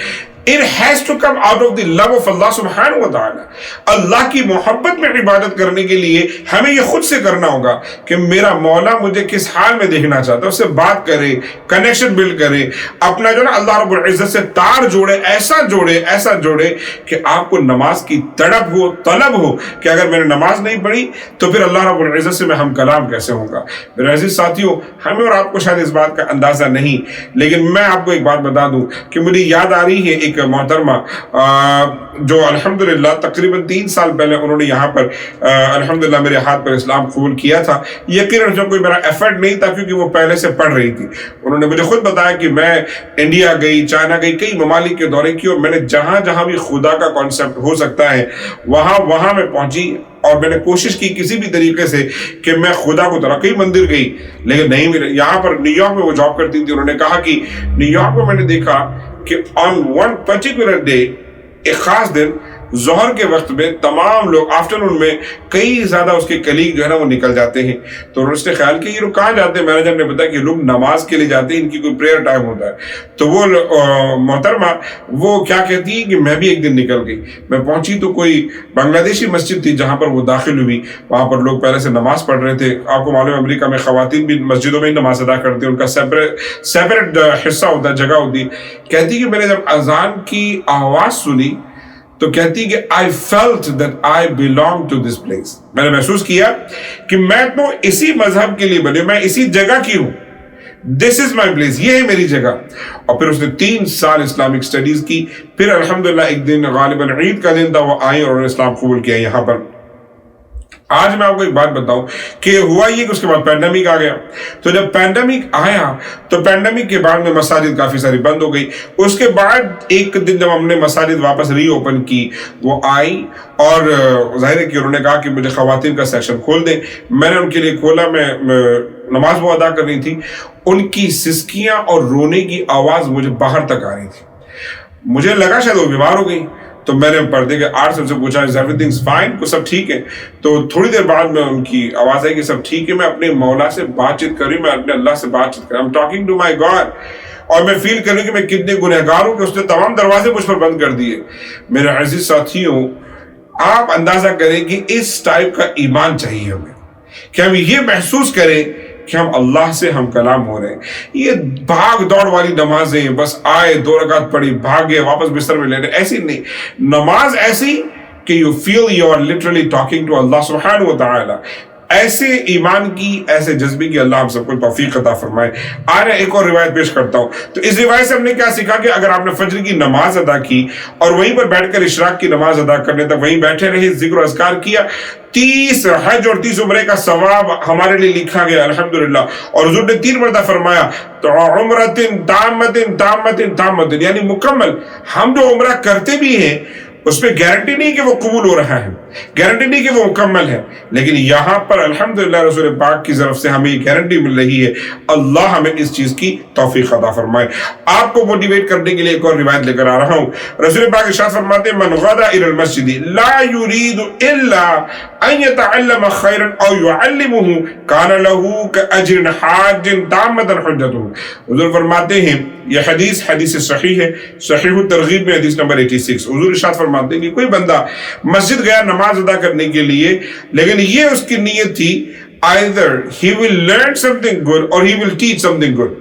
It has to come out of the love of Allah subhanahu wa ta'ala. اللہ کی محبت میں عبادت کرنے کے لیے ہمیں یہ خود سے کرنا ہوگا کہ میرا مولا مجھے کس حال میں دیکھنا چاہتا ہے، اس سے بات کرے، کنیکشن بلڈ کرے، اپنا جو نا اللہ رب العزت سے تار جوڑے، ایسا جوڑے کہ آپ کو نماز کی تڑپ ہو، طلب ہو کہ اگر میں نے نماز نہیں پڑھی تو پھر اللہ رب العزت سے میں ہم کلام کیسے ہوں گا۔ میرے عزیز ساتھیوں، ہمیں اور آپ کو شاید اس بات کا اندازہ نہیں، لیکن میں آپ کو ایک بات بتا دوں کہ مجھے یاد آ رہی ہے ایک محترمہ جو الحمدللہ تقریباً 3 سال پہلے انہوں نے یہاں پر الحمدللہ میرے ہاتھ پر اسلام قبول کیا تھا۔ یقیناً جو کوئی میرا ایفرٹ نہیں تھا کیونکہ وہ پہلے سے پڑھ رہی تھی۔ انہوں نے مجھے خود بتایا کہ میں انڈیا گئی، چائنا گئی، کئی ممالک کے دورے کیے، اور میں نے جہاں بھی خدا کا کانسیپٹ ہو سکتا ہے وہاں میں پہنچی، اور میں نے کوشش کی کسی بھی طریقے سے کہ میں خدا کو کئی مندر گئی لیکن نہیں ملے۔ یہاں پر نیو یارک میں وہ جاب کرتی تھی، انہوں نے کہا کہ نیو یارک میں نے دیکھا کہ آن ون پرٹیکولر ڈے، ایک خاص دن ظہر کے وقت میں تمام لوگ آفٹرنون میں کئی زیادہ اس کے کلیگ جو ہے نا وہ نکل جاتے ہیں۔ تو انہوں نے خیال کیا یہ لوگ کہاں جاتے ہیں؟ مینیجر نے بتایا کہ لوگ نماز کے لیے جاتے ہیں، ان کی کوئی پریئر ٹائم ہوتا ہے۔ تو وہ محترمہ وہ کیا کہتی ہے کہ میں بھی ایک دن نکل گئی، میں پہنچی تو کوئی بنگلہ دیشی مسجد تھی جہاں پر وہ داخل ہوئی، وہاں پر لوگ پہلے سے نماز پڑھ رہے تھے۔ آپ کو معلوم ہے امریکہ میں خواتین بھی مسجدوں میں ہی نماز ادا کرتے ہیں، ان کا سیپریٹ حصہ ہوتا ہے، جگہ ہوتی ہے۔ کہتی کہ میں نے جب اذان کی آواز سنی تو کہتی کہ I felt that I belong to this place، میں نے محسوس کیا کہ میں تو اسی مذہب کے لیے بنے، میں اسی جگہ کی ہوں، this is my place، یہ ہے میری جگہ۔ اور پھر اس نے 3 سال اسلامک اسٹڈیز کی، پھر الحمدللہ ایک دن غالباً عید کا دن تھا، وہ آئی اور انہوں نے اسلام قبول کیا یہاں پر۔ آج میں آپ کو ایک بات بتاؤں کہ ہوا یہ کہ اس کے بعد پینڈیمک آ گیا، تو جب پینڈیمک آیا تو پینڈیمک کے بعد میں مساجد کافی ساری بند ہو گئی۔ اس کے بعد ایک دن جب ہم نے مساجد واپس ری اوپن کی، وہ آئی اور ظاہر ہے کہ انہوں نے کہا کہ مجھے خواتین کا سیکشن کھول دیں۔ میں نے ان کے لیے کھولا، میں نماز وہ ادا کرنی تھی، ان کی سسکیاں اور رونے کی آواز مجھے باہر تک آ رہی تھی۔ مجھے لگا شاید وہ بیمار ہو گئی، تو میں نے پردے کے آڑ سے پوچھا is everything fine، کو سب ٹھیک ہے؟ تو تھوڑی دیر بعد میں ان کی آواز آئی کہ سب ٹھیک ہے، میں اپنے مولا سے بات چیت کر رہی ہوں، میں اپنے اللہ سے بات چیت کر رہی ہوں، I'm talking to my God، اور میں فیل کر رہی ہوں کہ میں کتنے گنہگار ہوں کہ اس نے تمام دروازے مجھ پر بند کر دیے۔ میرے عزیز ساتھیوں، آپ اندازہ کریں کہ اس ٹائپ کا ایمان چاہیے ہمیں کہ ہم یہ محسوس کریں کہ ہم اللہ سے ہم کلام ہو رہے ہیں۔ یہ بھاگ دوڑ والی نمازیں، بس آئے 2 رکعت پڑھی بھاگے واپس بستر میں لینے، ایسی نہیں۔ نماز ایسی کہ you feel you are literally talking to Allah subhanahu wa ta'ala۔ ایسے ایمان کی، ایسے جذبے کی اللہ ہم سب کو توفیق عطا فرمائے۔ آج ایک اور روایت پیش کرتا ہوں۔ تو اس روایت سے ہم نے کیا سیکھا کہ اگر آپ نے فجر کی نماز ادا کی اور وہیں پر بیٹھ کر اشراق کی نماز ادا کرنے تک وہیں بیٹھے رہے، ذکر و اذکار کیا، 30 حج اور 30 عمرے کا ثواب ہمارے لیے لکھا گیا الحمدللہ۔ اور حضور نے 3 مرتبہ فرمایا تو عمرتن تامتن تامتن تامتن، یعنی مکمل۔ ہم جو عمرہ کرتے بھی ہیں اس پہ گارنٹی نہیں کہ وہ قبول ہو رہا ہے، گارنٹی نہیں کہ وہ مکمل ہے، لیکن یہاں پر الحمدللہ رسول پاک کی طرف سے ہمیں یہ گارنٹی مل رہی ہے۔ اللہ ہمیں اس چیز کی توفیق عطا فرمائے۔ آپ کو موٹیویٹ کرنے کے لیے ایک اور روایت لے کر آ رہا ہوں۔ رسول پاک ارشاد فرماتے ہیں من غدا الى المسجد لا يريد الا ان يتعلم خيرا او يعلمه كان له كاجر حاج تامة حجته۔ حضور فرماتے ہیں، یہ حدیث صحیح ہے، صحیح الترغیب میں حدیث نمبر 86۔ حضور ارشاد فرماتے ہیں کہ کوئی بندہ مسجد گیا نماز ادا کرنے کے لیے، لیکن یہ اس کی نیت تھی either he will learn something good or he will teach something good،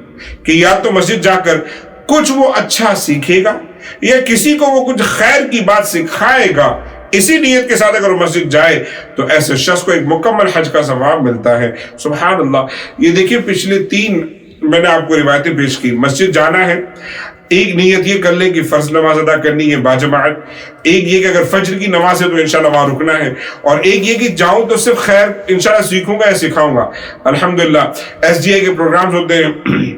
کہ یا تو مسجد جا کر کچھ وہ اچھا سیکھے گا یا کسی کو وہ کچھ خیر کی بات سکھائے گا۔ اسی نیت کے ساتھ اگر وہ مسجد جائے تو ایسے شخص کو ایک مکمل حج کا ثواب ملتا ہے۔ سبحان اللہ۔ یہ دیکھیں پچھلے 3 میں نے آپ کو روایتیں پیش کی۔ مسجد جانا ہے، ایک نیت یہ کر لیں کہ فرض نماز ادا کرنی ہے باجماعت، ایک یہ کہ اگر فجر کی نماز ہے تو انشاءاللہ وہاں رکنا ہے، اور ایک یہ کہ جاؤں تو صرف خیر انشاءاللہ سیکھوں گا یا سکھاؤں گا۔ الحمدللہ SGI کے پروگرامز ہوتے ہیں،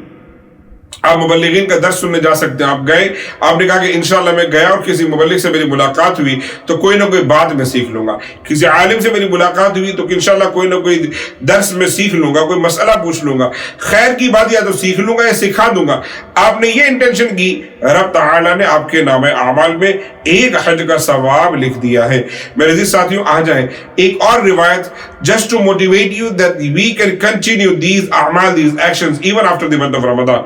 آپ مبلغین کا درس سننے جا سکتے ہیں۔ آپ گئے، آپ نے کہا کہ انشاءاللہ میں گیا اور کسی مبلغ سے میری ملاقات ہوئی تو کوئی نہ کوئی بات میں سیکھ لوں گا، کسی عالم سے میری ملاقات ہوئی تو انشاءاللہ کوئی نہ کوئی درس میں سیکھ لوں گا، کوئی مسئلہ پوچھ لوں گا، خیر کی بات یا تو سیکھ لوں گا یا سکھا دوں گا۔ آپ نے یہ انٹینشن کی، رب تعالیٰ نے آپ کے نام اعمال میں ایک حج کا ثواب لکھ دیا ہے۔ میرے عزیز ساتھیوں، آ جائیں ایک اور روایت just to motivate you that we can continue these اعمال, these actions even after the month of Ramadan۔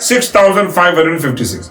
6556।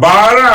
12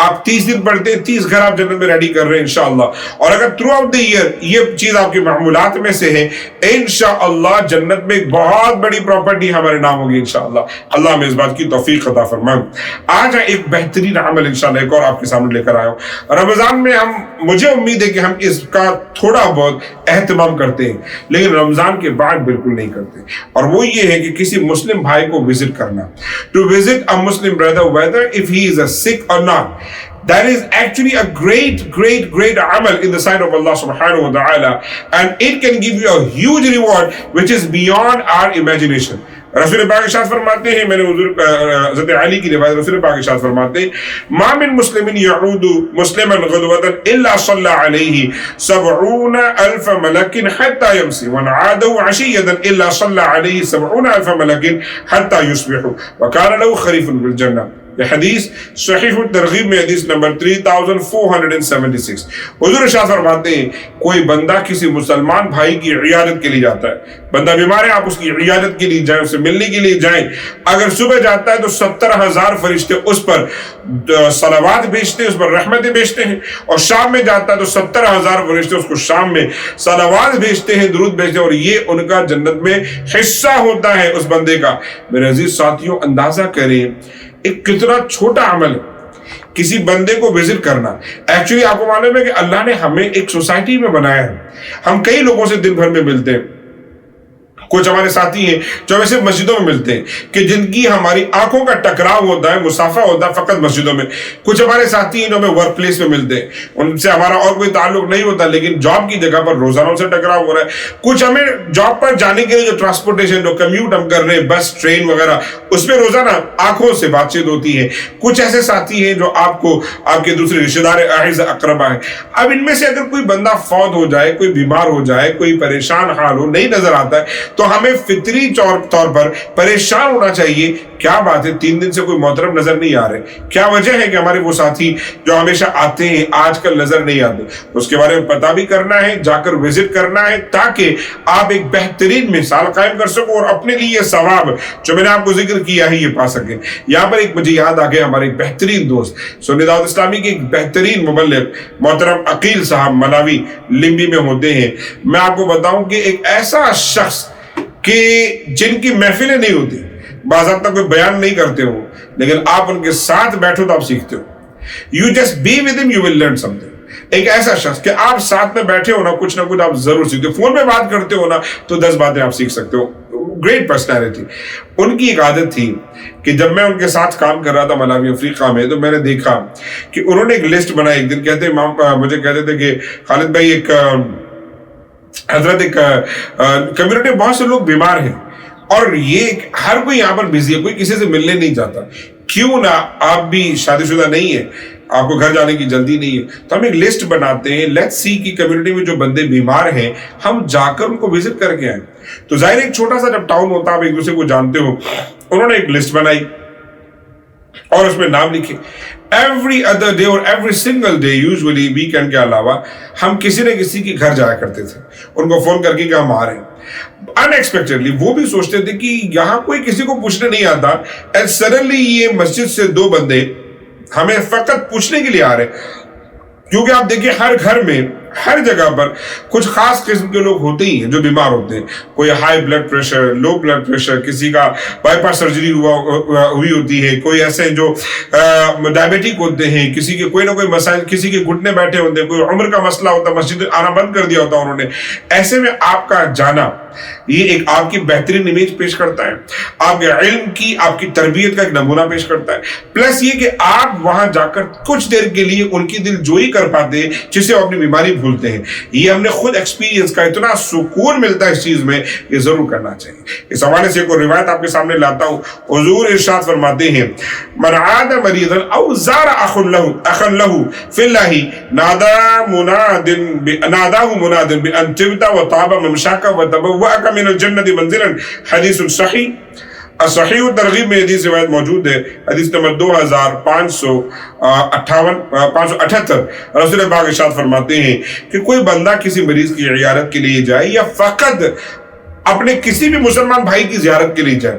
آپ 30 دن پڑھتے ہیں, 30 گھر آپ جنت میں ریڈی کر رہے ہیں انشاءاللہ. اور اگر تھرو آؤٹ دی ایئر یہ چیز آپ کے معمولات میں سے ہے, انشاءاللہ جنت میں ایک بہت بڑی پراپرٹی ہمارے نام ہوگی انشاءاللہ. اللہ ہمیں اس بات کی توفیق عطا فرمائے. آج ایک بہترین عمل انشاءاللہ ایک اور آپ کے سامنے لے کر آیا ہوں. رمضان میں مجھے امید ہے کہ ہم اس کا تھوڑا بہت اہتمام کرتے ہیں, لیکن رمضان کے بعد بالکل نہیں کرتے, اور وہ یہ ہے کہ کسی مسلم بھائی کو وزٹ کرنا. To visit a Muslim brother whether if he is sick or not. That is actually a great amal in the sight of Allah subhanahu wa ta'ala, and it can give you a huge reward which is beyond our imagination. رسول پاک ارشاد فرماتے ہیں, میں نے حضرت علی کی روایت, رسول پاک ارشاد فرماتے ہیں ما من مسلم يعود مسلما غدوة الا صلى عليه 70,000 ملك حتى يمسي ومن عاده عشية الا صلى عليه 70,000 ملك حتى يصبح وكان له خريف بالجنة. یہ حدیث صحیح الترغیب میں حدیث نمبر 3476. حضور ارشاد فرماتے ہیں کوئی بندہ کسی مسلمان بھائی کی عیادت کے لیے جاتا ہے, بندہ بیمار ہے, آپ اس کی عیادت کے لیے جائیں, اسے ملنے کے لیے جائیں. اگر صبح جاتا ہے تو 70,000 فرشتے اس پر صلوات بھیجتے ہیں, اس پر رحمتیں بھیجتے ہیں, اور شام میں جاتا ہے تو 70,000 فرشتے اس کو شام میں صلوات بھیجتے ہیں, درود بھیجتے ہیں, اور یہ ان کا جنت میں حصہ ہوتا ہے اس بندے کا. میرے عزیز ساتھیوں, اندازہ کریں ایک کتنا چھوٹا عمل ہے کسی بندے کو وزٹ کرنا. ایکچولی آپ کو معلوم ہے کہ اللہ نے ہمیں ایک سوسائٹی میں بنایا ہے, ہم کئی لوگوں سے دن بھر میں ملتے ہیں. کچھ ہمارے ساتھی ہیں جو ہمیں صرف مسجدوں میں ملتے ہیں کہ جن کی ہماری آنکھوں کا ٹکراؤ ہوتا ہے, مصافحہ ہوتا ہے فقط مسجدوں میں. کچھ ہمارے ساتھی ہیں جو ہمیں ورک پلیس میں ملتے ہیں, ان سے ہمارا اور کوئی تعلق نہیں ہوتا, لیکن جاب کی جگہ پر روزانہ ان سے ٹکراؤ ہو رہا ہے. کچھ ہمیں جاب پر جانے کے لیے جو ٹرانسپورٹیشن, جو کمیوٹ ہم کر رہے ہیں, بس ٹرین وغیرہ, اس میں روزانہ آنکھوں سے بات چیت ہوتی ہے. کچھ ایسے ساتھی ہیں جو آپ کو آپ کے دوسرے رشتے دار اعز اقربا ہیں. اب ان میں سے اگر کوئی بندہ فوت ہو جائے, کوئی بیمار ہو جائے, کوئی پریشان حال ہو, نہیں نظر آتا ہے, تو ہمیں فطری طور پر پریشان ہونا چاہیے. کیا بات ہے 3 دن سے کوئی محترم نظر نہیں آ رہے, کیا وجہ ہے کہ ہمارے وہ ساتھی جو ہمیشہ آتے ہیں آج کل نظر نہیں آتے؟ اس کے بارے میں پتہ بھی کرنا ہے, جا کر وزٹ کرنا ہے, تاکہ آپ ایک بہترین مثال قائم کر سکو اور اپنے لیے یہ ثواب جو میں نے آپ کو ذکر کیا ہے یہ پا سکیں. یہاں پر ایک مجھے یاد آ گیا, ہمارے ایک بہترین دوست سنی دعوت اسلامی کے ایک بہترین مبلغ محترم عقیل صاحب ملاوی لمبی میں ہوتے ہیں. میں آپ کو بتاؤں کہ ایک ایسا شخص کہ جن کی محفلیں نہیں ہوتی, باضابطہ کوئی بیان نہیں کرتے ہو, لیکن آپ ان کے ساتھ بیٹھو تو آپ سیکھتے ہو. You just be with him, you will learn something. ایک ایسا شخص کہ آپ ساتھ میں بیٹھے ہو نا, کچھ نہ کچھ آپ ضرور سیکھتے ہو. فون پہ بات کرتے ہو نا تو 10 باتیں آپ سیکھ سکتے ہو. Great personality. ان کی ایک عادت تھی کہ جب میں ان کے ساتھ کام کر رہا تھا ملاوی افریقہ میں, تو میں نے دیکھا کہ انہوں نے ایک لسٹ بنائی. ایک دن کہتے مجھے کہتے تھے کہ خالد بھائی ایک حضرت ایک کمیونٹی میں بہت سے لوگ بیمار ہیں, اور یہ ہر کوئی یہاں پر بزی ہے, کوئی کسی سے ملنے نہیں چاہتا. کیوں نہ آپ بھی شادی شدہ نہیں ہیں, آپ کو گھر جانے کی جلدی نہیں ہے, تو ہم ایک لسٹ بناتے ہیں, لیٹس سی کی کمیونٹی میں جو بندے بیمار ہیں ہم جا کر ان کو وزٹ کر کے آئیں. تو ظاہر ایک چھوٹا سا جب ٹاؤن ہوتا ہے آپ ایک دوسرے کو جانتے ہو. انہوں نے ایک لسٹ بنائی اور اس میں نام لکھے. ایوری ادر ڈے اور every single day, usually weekend کے علاوہ, ہم کسی نہ کسی کے گھر جایا کرتے تھے, ان کو فون کر کے کہ ہم آ رہے ہیں. ان ایکسپیکٹڈلی وہ بھی سوچتے تھے کہ یہاں کوئی کسی کو پوچھنے نہیں آتا, اینڈ سڈنلی یہ مسجد سے 2 بندے ہمیں فقط پوچھنے کے لیے آ رہے. کیونکہ آپ دیکھیں ہر گھر میں ہر جگہ پر کچھ خاص قسم کے لوگ ہوتے ہی ہیں جو بیمار ہوتے ہیں. کوئی high blood pressure, low blood pressure, کسی کا بائی پاس سرجری ہوئی ہوتی ہے, کوئی ایسے جو ڈائبیٹک ہوتے ہیں, کسی کے کوئی نہ کوئی مسائل, کسی کے گھٹنے بیٹھے ہوتے ہیں, کوئی عمر کا مسئلہ ہوتا ہے, مسجد آنا بند کر دیا ہوتا انہوں نے. ایسے میں آپ کا جانا یہ ایک آپ کی بہترین امیج پیش کرتا ہے, آپ کے علم کی, آپ کی تربیت کا ایک نمونہ پیش کرتا ہے. پلس یہ کہ آپ وہاں جا کر کچھ دیر کے لیے ان کی دل جوئی کر پاتے ہیں جس سے اپنی بیماری بھولتے ہیں. یہ ہم نے خود ایکسپیرینس کا, اتنا سکون ملتا ہے اس چیز میں, یہ ضرور کرنا چاہیے. اس حوالے سے ایک روایت آپ کے سامنے لاتا ہوں. حضور ارشاد فرماتے ہیں من عاد مریضا او زار اخا له فی اللہ ناداه مناد بان طبت وطاب ممشاک وتبوأک من الجنة منزلا. حدیث صحیح. صحیح ترغیب میں حدیث روایت موجود ہے, حدیث نمبر 2578. رسول پاک ارشاد فرماتے ہیں کہ کوئی بندہ کسی مریض کی عیادت کے لیے جائے یا فقط اپنے کسی بھی مسلمان بھائی کی زیارت کے لیے جائے,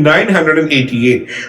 988।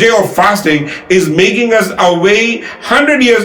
day of fasting is making us away 100 years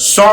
100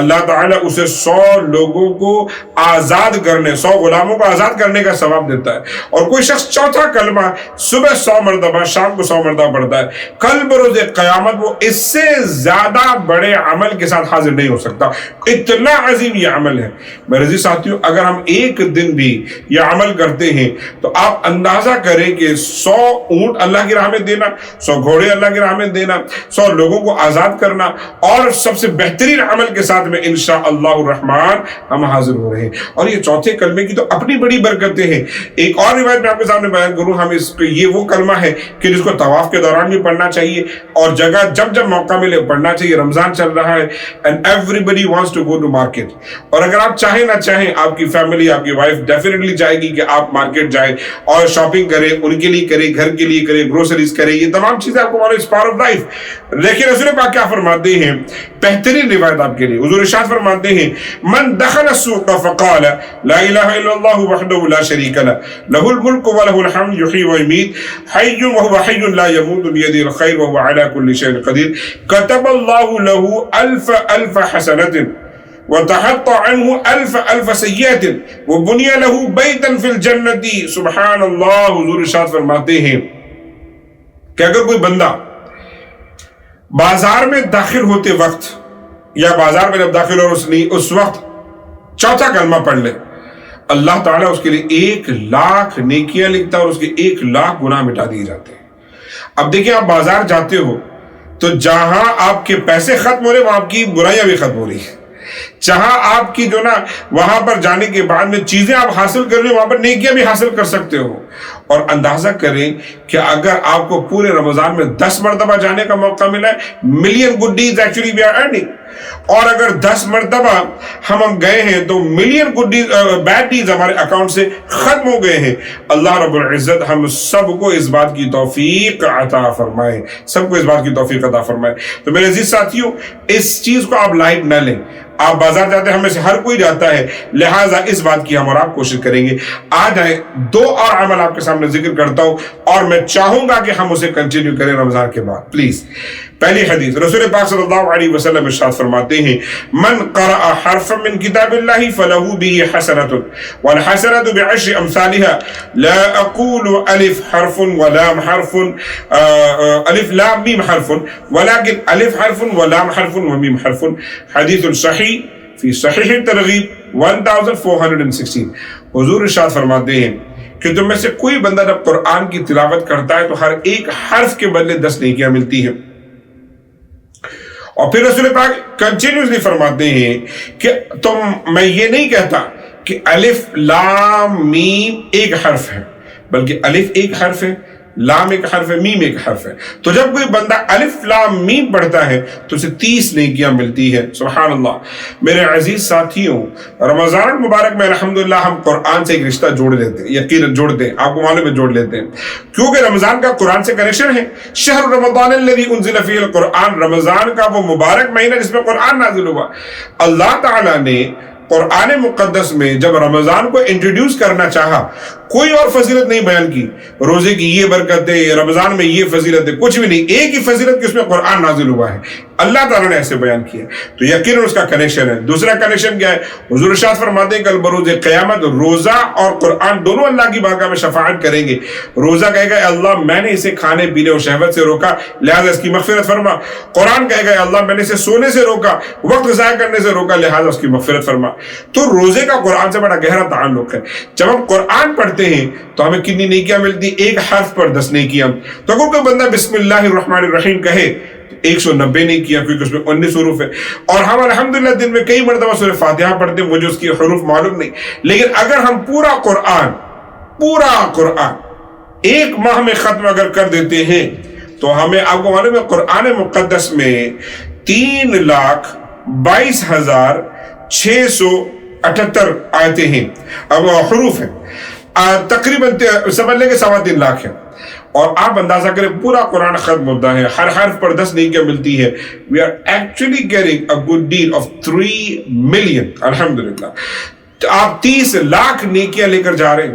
اللہ تعالیٰ اسے 100 لوگوں کو آزاد کرنے 100 غلاموں کو آزاد کرنے کا ثواب دیتا ہے. اور کوئی شخص چوتھا کلمہ صبح 100 مرتبہ شام کو 100 مرتبہ پڑھتا ہے، کل بروز قیامت وہ اس سے زیادہ بڑے عمل کے ساتھ حاضر نہیں ہو سکتا. اتنا عظیم یہ عمل ہے میرے عزیز ساتھیوں. اگر ہم ایک دن بھی یہ عمل کرتے ہیں تو آپ اندازہ کریں کہ 100 اونٹ اللہ کی راہ میں دینا، 100 گھوڑے اللہ کی راہ میں دینا، 100 لوگوں کو آزاد کرنا، اور سب سے بہترین عمل کے ساتھ میں انشاءاللہ الرحمن ہم حاضر ہو رہے ہیں. اور یہ چوتھے کلمے کی تو اپنی بڑی برکتیں ہیں. ایک اور روایت میں آپ کے سامنے بیان کروں، ہم اس کو یہ وہ کلمہ ہے کہ جس کو طواف کے دوران بھی پڑھنا چاہیے اور جگہ جب موقع ملے پڑھنا چاہیے. رمضان چل رہا ہے and everybody wants to go to market. اور اگر آپ چاہیں نہ چاہیں آپ کی فیملی، آپ کی وائف ڈیفینیٹلی چاہے گی کہ آپ مارکیٹ جائیں اور شاپنگ کریں، ان کے لیے کریں، گھر کے لیے کریں، گروسریز کریں. یہ تمام چیزیں آپ کو معلوم اس پارٹ آف لائف. لیکن رسول پاک کیا فرماتے ہیں؟ بہترین روایت آپ کے لیے حضور ارشاد فرماتے ہیں من دخل السوق فقال لا الہ الا اللہ وحدہ لا شریک لہ لہ الملک ولہ الحمد یحیی ویمیت حی وهو حی لا يموت بیدہ الخیر وهو علی کل شیء قدیر كتب اللہ لہ الف حسنۃ وتحط عنہ الف سیئۃ وبنی لہ بیتا فی الجنۃ. سبحان اللہ. حضور ارشاد فرماتے ہیں کہ اگر کوئی بندہ بازار میں داخل ہوتے وقت یا بازار میں جب داخل ہو اس وقت چوتھا کلمہ پڑھ لے، اللہ تعالیٰ اس کے لیے 1,00,000 نیکیاں لکھتا ہے اور اس کے 1,00,000 گناہ مٹا دیے جاتے ہیں. اب دیکھیں آپ بازار جاتے ہو تو جہاں آپ کے پیسے ختم ہو رہے وہاں آپ کی برائیاں بھی ختم ہو رہی ہیں. جہاں آپ کی جو نا وہاں پر جانے کے بعد میں چیزیں آپ حاصل کر رہے ہو وہاں پر نیکیاں بھی حاصل کر سکتے ہو. اور اندازہ کریں کہ اگر آپ کو پورے رمضان میں 10 مرتبہ جانے کا موقع ملا ہے، million good deeds actually we are earning. اور اگر 10 مرتبہ ہم گئے ہیں تو million good deeds bad deeds ہمارے اکاؤنٹ سے ختم ہو گئے ہیں. اللہ رب العزت ہم سب کو اس بات کی توفیق عطا فرمائے، سب کو اس بات کی توفیق عطا فرمائے. تو میرے عزیز ساتھیوں اس چیز کو آپ لائٹ نہ لیں. آپ بازار جاتے ہیں، ہم میں سے ہر کوئی جاتا ہے، لہٰذا اس بات کی ہم اور آپ کوشش کریں گے. آج آئے 2 اور عمل آپ کے سامنے ذکر کرتا ہوں اور میں چاہوں گا کہ ہم اسے کنٹینیو کریں رمضان کے بعد پلیز. پہلی حدیث رسول پاک صلی اللہ علیہ وسلم ارشاد فرماتے ہیں من قرأ حرفا من کتاب اللہ فلہ به حسنۃ والحسنۃ بعشر امثالها لا اقول الف حرف ولام حرف الف لام میم حرف ولكن الف حرف ولام حرف ومیم حرف. حدیث صحیح فی صحیح الترغیب 1416. حضور ارشاد فرماتے ہیں کہ تم میں سے کوئی بندہ جب قرآن کی تلاوت کرتا ہے تو ہر ایک حرف کے بدلے 10 نیکیاں ملتی ہیں. اور پھر رسول پاک کنٹینیوسلی فرماتے ہیں کہ میں یہ نہیں کہتا کہ الف لام میم ایک حرف ہے، بلکہ الف ایک حرف ہے، لام ایک حرف ہے، میم ایک حرف ہے. تو جب کوئی بندہ الف لام میم پڑھتا ہے تو اسے 30 نیکیاں ملتی ہے. سبحان اللہ. میرے عزیز ساتھیوں، رمضان المبارک میں الحمدللہ ہم قرآن سے ایک رشتہ جوڑ لیتے ہیں، یقیناً جوڑتے ہیں، آپ کو معلوم ہے جوڑ لیتے ہیں، کیونکہ رمضان کا قرآن سے کنیکشن ہے. شہر رمضان الذی انزل فیہ القرآن، رمضان کا وہ مبارک مہینہ جس میں قرآن نازل ہوا. اللہ تعالیٰ نے قرآن مقدس میں جب رمضان کو انٹروڈیوس کرنا چاہا کوئی اور فضیلت نہیں بیان کی، روزے کی یہ برکت ہے، رمضان میں یہ فضیلت ہے، کچھ بھی نہیں. ایک ہی فضیلت کہ اس میں قرآن نازل ہوا ہے، اللہ تعالیٰ نے ایسے بیان کیا. تو یقیناً اس کا کنیکشن ہے. دوسرا کنیکشن کیا ہے؟ حضور ارشاد فرماتے ہیں کل بروز قیامت روزہ اور قرآن دونوں اللہ کی بارگاہ میں شفاعت کریں گے. روزہ کہے گا اے اللہ میں نے اسے کھانے پینے اور شہوت سے روکا لہذا اس کی مغفرت فرما. قرآن کہے گا اے اللہ میں نے اسے سونے سے روکا، وقت ضائع کرنے سے روکا لہذا اس کی مغفرت فرما. تو روزے کا قرآن سے بڑا گہرا تعلق ہے. جب ہم قرآن پڑھتے ہیں تو ہمیں کتنی نیکیاں ملتی؟ ایک حرف پر 10 نیکیاں. تو اگر کوئی بندہ بسم اللہ الرحمن الرحیم کہے 190 نیکیاں، کیونکہ اس میں 19 حروف ہے. اور ہم الحمدللہ دن میں کئی مرتبہ سورہ فاتحہ پڑھتے ہیں، مجھے اس کی حروف معلوم نہیں، لیکن اگر ہم پورا قرآن ایک ماہ میں ختم اگر کر دیتے ہیں تو ہمیں، آپ کو معلوم ہے قرآن مقدس میں 3,22,678 آیتیں ہیں، اب حروف ہیں، تقریباً سمجھ لیں کہ 3.25 لاکھ ہے. اور آپ اندازہ کریں پورا قرآن ختم ہوتا ہے، ہر حرف پر 10 نیکیاں ملتی ہے. We are actually getting a good deal of 3 million. الحمدللہ آپ 30 لاکھ نیکیاں لے کر جا رہے ہیں.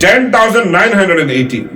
10,980।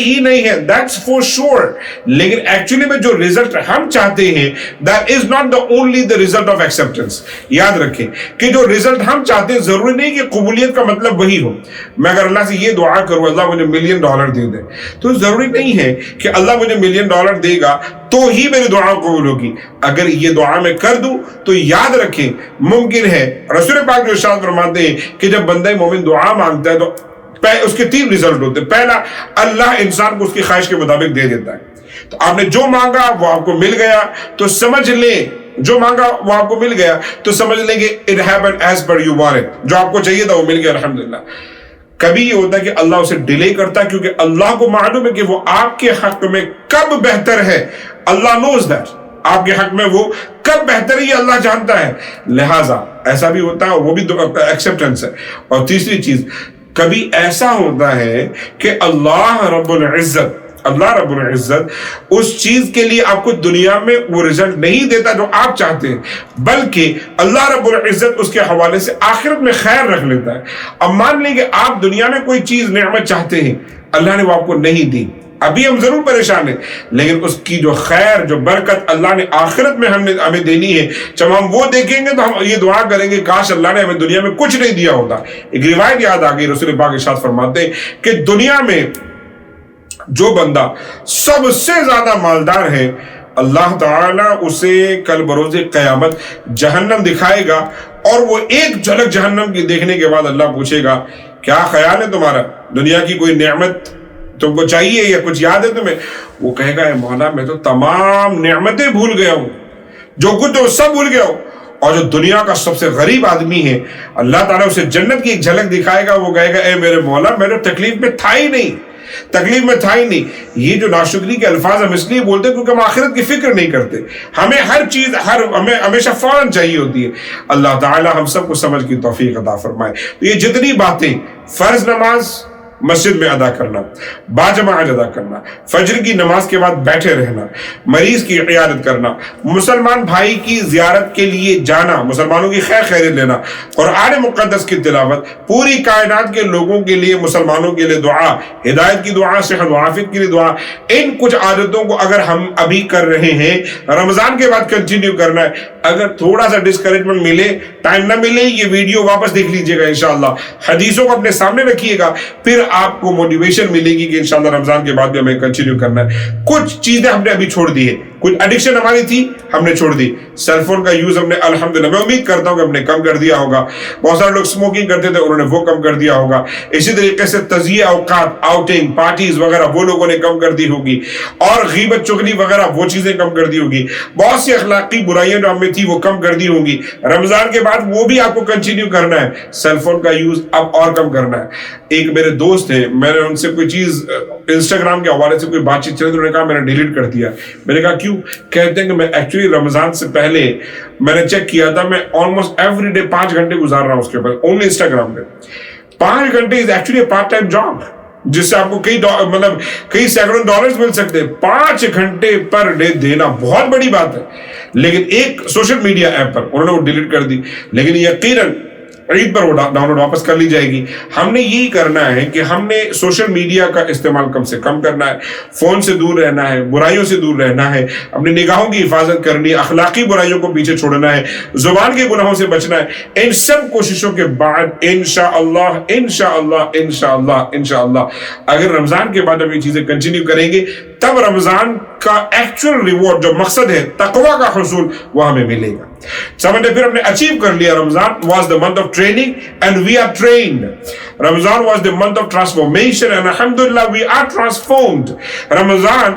ہی نہیں ہے, that's for sure. لیکن ایکچولی میں جو رزلٹ ہم چاہتے ہیں that is not the only the result of acceptance. یاد رکھیں کہ جو رزلٹ ہم چاہتے ہیں ضروری نہیں کہ قبولیت کا مطلب وہی ہو. میں اگر اللہ سے یہ دعا کروں اللہ مجھے $1,000,000 دے دے, تو ضروری نہیں ہے کہ اللہ مجھے $1,000,000 دے گا تو ہی میری دعا قبول ہوگی. اگر یہ دعا میں کر دوں تو یاد رکھیں ممکن ہے, رسول پاک جو ارشاد فرماتے ہیں کہ جب بندہ مومن دعا مانگتا ہے تو اس کے 3 رزلٹ ہوتے ہیں. پہلا, اللہ انسان کو اس کی خواہش کے مطابق دے دیتا ہے. تو آپ نے جو مانگا وہ آپ کو مل گیا, تو سمجھ لیں جو مانگا وہ آپ کو مل گیا تو سمجھ لیں کہ it happened as per you wanted. جو آپ کو چاہیے تھا وہ مل گیا الحمدللہ. کبھی یہ ہوتا ہے کہ اللہ اسے ڈیلے کرتا ہے کیونکہ اللہ کو معلوم ہے کہ وہ آپ کے حق میں کب بہتر ہے. اللہ knows that آپ کے حق میں وہ کب بہتر ہے یہ اللہ جانتا ہے. لہٰذا ایسا بھی ہوتا ہے, وہ بھی ایکسپٹنس ہے. اور تیسری چیز, کبھی ایسا ہوتا ہے کہ اللہ رب العزت اس چیز کے لیے آپ کو دنیا میں وہ رزلٹ نہیں دیتا جو آپ چاہتے ہیں, بلکہ اللہ رب العزت اس کے حوالے سے آخرت میں خیر رکھ لیتا ہے. اب مان لیں کہ آپ دنیا میں کوئی چیز نعمت چاہتے ہیں, اللہ نے وہ آپ کو نہیں دی, ابھی ہم ضرور پریشان ہیں, لیکن اس کی جو خیر جو برکت اللہ نے آخرت میں ہمیں دینی ہے, جب ہم وہ دیکھیں گے تو ہم یہ دعا کریں گے کاش اللہ نے ہمیں دنیا میں کچھ نہیں دیا ہوتا. ایک روایت یاد آ گئی, رسول پاک ارشاد فرماتے ہیں کہ دنیا میں جو بندہ سب سے زیادہ مالدار ہے اللہ تعالیٰ اسے کل بروز قیامت جہنم دکھائے گا, اور وہ ایک جھلک جہنم کی دیکھنے کے بعد اللہ پوچھے گا کیا خیال ہے تمہارا, دنیا کی کوئی نعمت تم کو چاہیے یا کچھ یاد ہے تمہیں؟ وہ کہے گا اے مولا میں تو تمام نعمتیں بھول گیا ہوں, جو کچھ تو سب بھول گیا ہوں. اور جو دنیا کا سب سے غریب آدمی ہے اللہ تعالیٰ اسے جنت کی ایک جھلک دکھائے گا, وہ کہے گا اے میرے مولا میں تو تکلیف میں تھا ہی نہیں. یہ جو ناشکری کے الفاظ ہم اس لیے بولتے ہیں کیونکہ ہم آخرت کی فکر نہیں کرتے. ہمیں ہر چیز ہمیں ہمیشہ فوراً چاہیے ہوتی ہے. اللہ تعالیٰ ہم سب کو سمجھ کی توفیق عطا فرمائے. تو یہ جتنی باتیں, فرض نماز مسجد میں ادا کرنا, باجماعت ادا کرنا, فجر کی نماز کے بعد بیٹھے رہنا, مریض کی عیادت کرنا, مسلمان بھائی کی زیارت کے لیے جانا, مسلمانوں کی خیر خیریت لینا, قرآن مقدس کی تلاوت, پوری کائنات کے لوگوں کے لیے, مسلمانوں کے لیے دعا, ہدایت کی دعا, صحت و عافیت کے لیے دعا, ان کچھ عادتوں کو اگر ہم ابھی کر رہے ہیں رمضان کے بعد کنٹینیو کرنا ہے. اگر تھوڑا سا ڈسکریجمنٹ ملے, ٹائم نہ ملے, یہ ویڈیو واپس دیکھ لیجئے گا انشاءاللہ, حدیثوں کو اپنے سامنے رکھیے گا, پھر آپ کو موٹیویشن ملے گی کہ انشاءاللہ رمضان کے بعد بھی ہمیں کنٹینیو کرنا ہے. کچھ چیزیں ہم نے ابھی چھوڑ دی ہے, کچھ ایڈکشن ہماری تھی ہم نے چھوڑ دی. سیل فون کا یوز ہم نے الحمدللہ, میں امید کرتا ہوں کہ ہم نے کم کر دیا ہوگا. بہت سارے لوگ سموکنگ کرتے تھے, انہوں نے وہ کم کر دیا ہوگا. اسی طریقے سے تزیہ اوقات, آؤٹنگ, پارٹیز وغیرہ وہ لوگوں نے کم کر دی ہوگی, اور غیبت چغلی وغیرہ وہ چیزیں کم کر دی ہوگی. بہت سی اخلاقی برائیاں جو ہم میں تھی وہ کم کر دی ہوگی. رمضان کے بعد وہ بھی آپ کو کنٹینیو کرنا ہے. سیل فون کا یوز اب اور کم کرنا ہے. ایک میرے دوست ہیں, میں نے ان سے کوئی چیز انسٹاگرام کے حوالے سے کوئی بات چیت چلی, انہوں نے کہا میں نے ڈیلیٹ کر دیا. میں نے کہا کیوں؟ کہتے ہیں کہ میں ایکچولی رمضان سے پہلے میں نے چیک کیا تھا, میں آلموسٹ ایوری ڈے 5 گھنٹے گزار رہا ہوں اس کے اوپر, اونلی انسٹاگرام پہ. 5 گھنٹے is actually a part time job, جس سے آپ کو کئی سینکڑوں ڈالرز مل سکتے ہیں. 5 گھنٹے پر ڈے دینا بہت بڑی بات ہے. لیکن ایک سوشل میڈیا ایپ پر انہوں نے وہ ڈیلیٹ کر دی, لیکن یقیناً عید پر وہ ڈاؤن لوڈ واپس کر لی جائے گی. ہم نے یہی کرنا ہے کہ ہم نے سوشل میڈیا کا استعمال کم سے کم کرنا ہے, فون سے دور رہنا ہے, برائیوں سے دور رہنا ہے, اپنی نگاہوں کی حفاظت کرنی ہے, اخلاقی برائیوں کو پیچھے چھوڑنا ہے, زبان کے گناہوں سے بچنا ہے. ان سب کوششوں کے بعد انشاءاللہ اگر رمضان کے بعد ہم یہ چیزیں کنٹینیو کریں گے, تب رمضان کا ایکچوئل ریوارڈ جو مقصد ہے تقوی کا حصول وہ ہمیں ملے گا. سمجھے پھر ہم نے اچیو کر لیا. رمضان was the month of training and we are trained. Ramzan was the month of transformation and alhamdulillah we are transformed. رمضان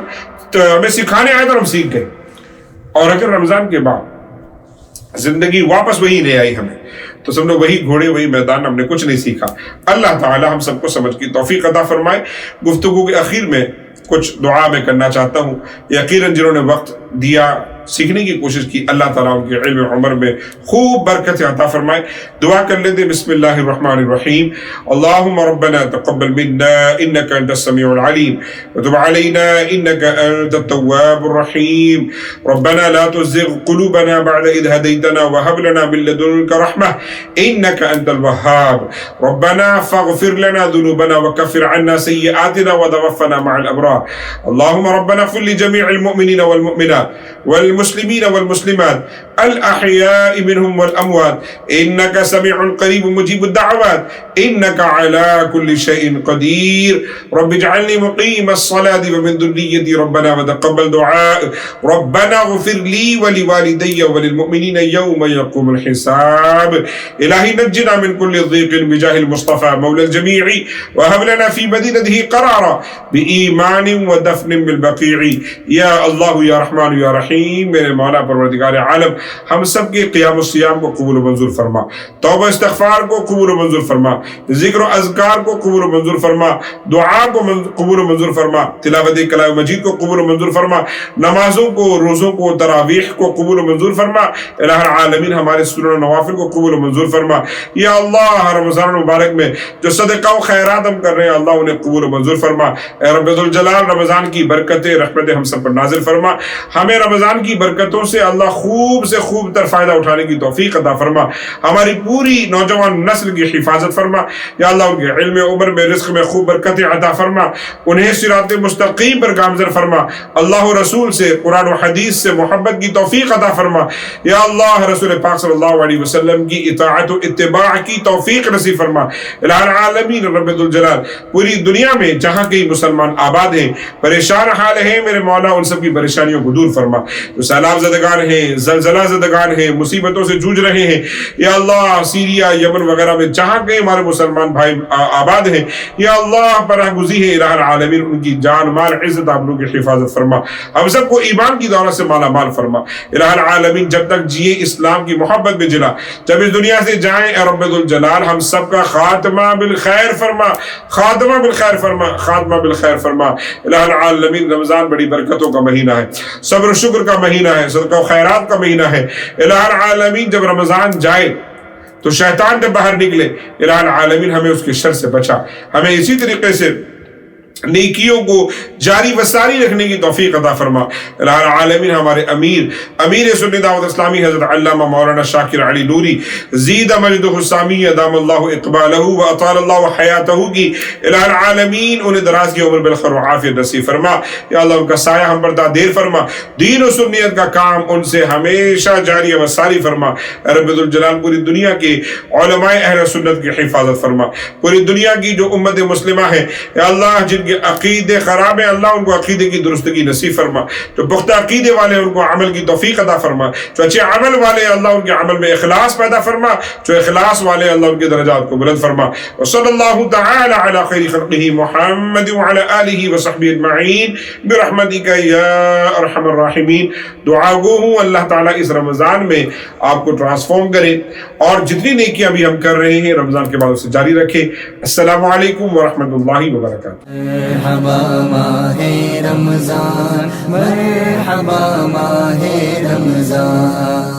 ہمیں سکھانے آئے تو ہم سیکھ گئے, اور اگر رمضان کے بعد زندگی واپس وہی لے آئی ہمیں تو سب نے وہی گھوڑے وہی میدان, ہم نے کچھ نہیں سیکھا. اللہ تعالی ہم سب کو سمجھ کی توفیق عطا فرمائے. گفتگو کے اخیر میں کچھ دعا میں کرنا چاہتا ہوں. یقیناً جنہوں نے وقت دیا سیکھنے کی کوشش کی. اللہ تعالیٰ ان کے علم عمر میں خوب برکت عطا فرمائے. دعا کر لیتے بسم اللہ الرحمن الرحیم. اللہم ربنا تقبل منا انك انت السميع العليم وتب علينا انك انت التواب الرحيم. ربنا لا تزغ قلوبنا بعد اذ هديتنا وهب لنا من لدنك رحمة انك انت الوهاب. ربنا فاغفر لنا ذنوبنا وكفر عنا سيئاتنا وتوفنا مع الابرار. اللهم ربنا اغفر لجميع المؤمنين والمؤمنات والمسلمين والمسلمات الأحياء منهم والأموات إنك سميع قريب مجيب الدعوات إنك على كل شيء قدير. رب اجعلني مقيم الصلاة ومن ذريتي ربنا وتقبل دعاء. ربنا اغفر لي ولوالدي وللمؤمنين يوم يقوم الحساب. إلهي نجنا من كل ضيق بجاه المصطفى مولى الجميع وهب لنا في مدينته قرارا بإيمان ودفن بالبقيع. يا الله يا رحمن يا رحيم. میرے مولا پروردگار عالم ہم سب کے قیام الصیام کو قبول و منظور فرما. توبہ استغفار کو قبول و منظور فرما. ذکر و اذکار کو قبول و منظور فرما. دعا کو قبول و منظور فرما. تلاوت کلام مجید کو قبول و منظور فرما. نمازوں کو روزوں کو تراویح کو قبول و منظور فرما. الہ العالمین ہمارے سنن و نوافل کو قبول و منظور فرما. یا اللہ رمضان المبارک میں جو صدقہ و خیرات ہم کر رہے ہیں اللہ انہیں قبول و منظور فرما. اے رب ذوالجلال رمضان کی برکتیں رحمتیں ہم سب پر نازل فرما. ہمیں رمضان کی برکتوں سے اللہ خوب سے خوب تر فائدہ اٹھانے کی توفیق عطا فرما. ہماری پوری نوجوان نسل کی حفاظت فرما. یا اللہ ان کے علم عمر میں رزق میں خوب برکت عطا فرما. انہیں صراط مستقیم پر گامزن فرما. اللہ و رسول سے قرآن و حدیث سے محبت کی توفیق عطا فرما. یا اللہ رسول پاک صلی اللہ علیہ وسلم کی اطاعت و اتباع کی توفیق نصیب فرما. الہ العالمین رب ذوالجلال پوری دنیا میں جہاں کئی مسلمان آباد ہیں پریشان حال ہیں میرے مولا ان سب کی پریشانیوں کو دور فرما. جو سیلاب زدگان ہیں زلزلہ زدگان ہیں مصیبتوں سے جوجھ رہے ہیں یا اللہ سیریا یمن وغیرہ میں جہاں کہیں ہمارے مسلمان بھائی آباد ہیں یا اللہ پناہ گزی ہے الہ العالمین ان کی جان مال عزت آبرو کی حفاظت فرما. ہم سب کو ایمان کی دولت سے مالا مال فرما. الہ العالمین جب تک جیے اسلام کی محبت میں جلا جب اس دنیا سے جائیں اے رب ذوالجلال ہم سب کا خاتمہ بالخیر فرما. خاتمہ بالخیر فرما. خاتمہ بالخیر فرما. الہ العالمین رمضان بڑی برکتوں کا مہینہ ہے صبر و شکر کا مہینہ ہے صدقہ و خیرات کا مہینہ ہے. الہ العالمین جب رمضان جائے تو شیطان جب باہر نکلے الہ العالمین ہمیں اس کے شر سے بچا. ہمیں اسی طریقے سے نیکیوں کو جاری و ساری رکھنے کی توفیق عطا فرما. الہ العالمین ہمارے امیر سنی دعوت اسلامی حضرت علامہ مولانا شاکر علی نوری زید مجدہ السامی ادام اللہ اقبالہ و اطال اللہ حیاتہ کی الہ العالمین انہیں دراز کی عمر بالخیر و عافیت نصیب فرما. یا اللہ ان کا سایہ ہم پر دیر فرما. دین و سنیت کا کام ان سے ہمیشہ جاری و ساری فرما. رب ذوالجلال پوری دنیا کے علماء اہل سنت کی حفاظت فرما. پوری دنیا کی جو امت مسلمہ ہے یا اللہ جن کے عقیدے خراب ہیں اللہ ان کو عقیدے کی درستگی نصیب فرما. جو پختہ عقیدے والے ان کو عمل کی توفیق عطا فرما. جو اچھے عمل والے اللہ ان کے عمل میں اخلاص پیدا فرما. جو اخلاص والے اللہ ان کے درجات کو بلند فرما. وصلی اللہ تعالی علی خیر خلقہ محمد وعلی آلہ وصحبہ اجمعین برحمتک یا ارحم الراحمین. دعا گو ہوں اللہ تعالیٰ اس رمضان میں آپ کو ٹرانسفارم کرے اور جتنی نیکیاں بھی ہم کر رہے ہیں رمضان کے بعد اسے جاری رکھے. السلام علیکم ورحمۃ اللہ وبرکاتہ. مرحبا ماہ رمضان مرحبا ماہ رمضان.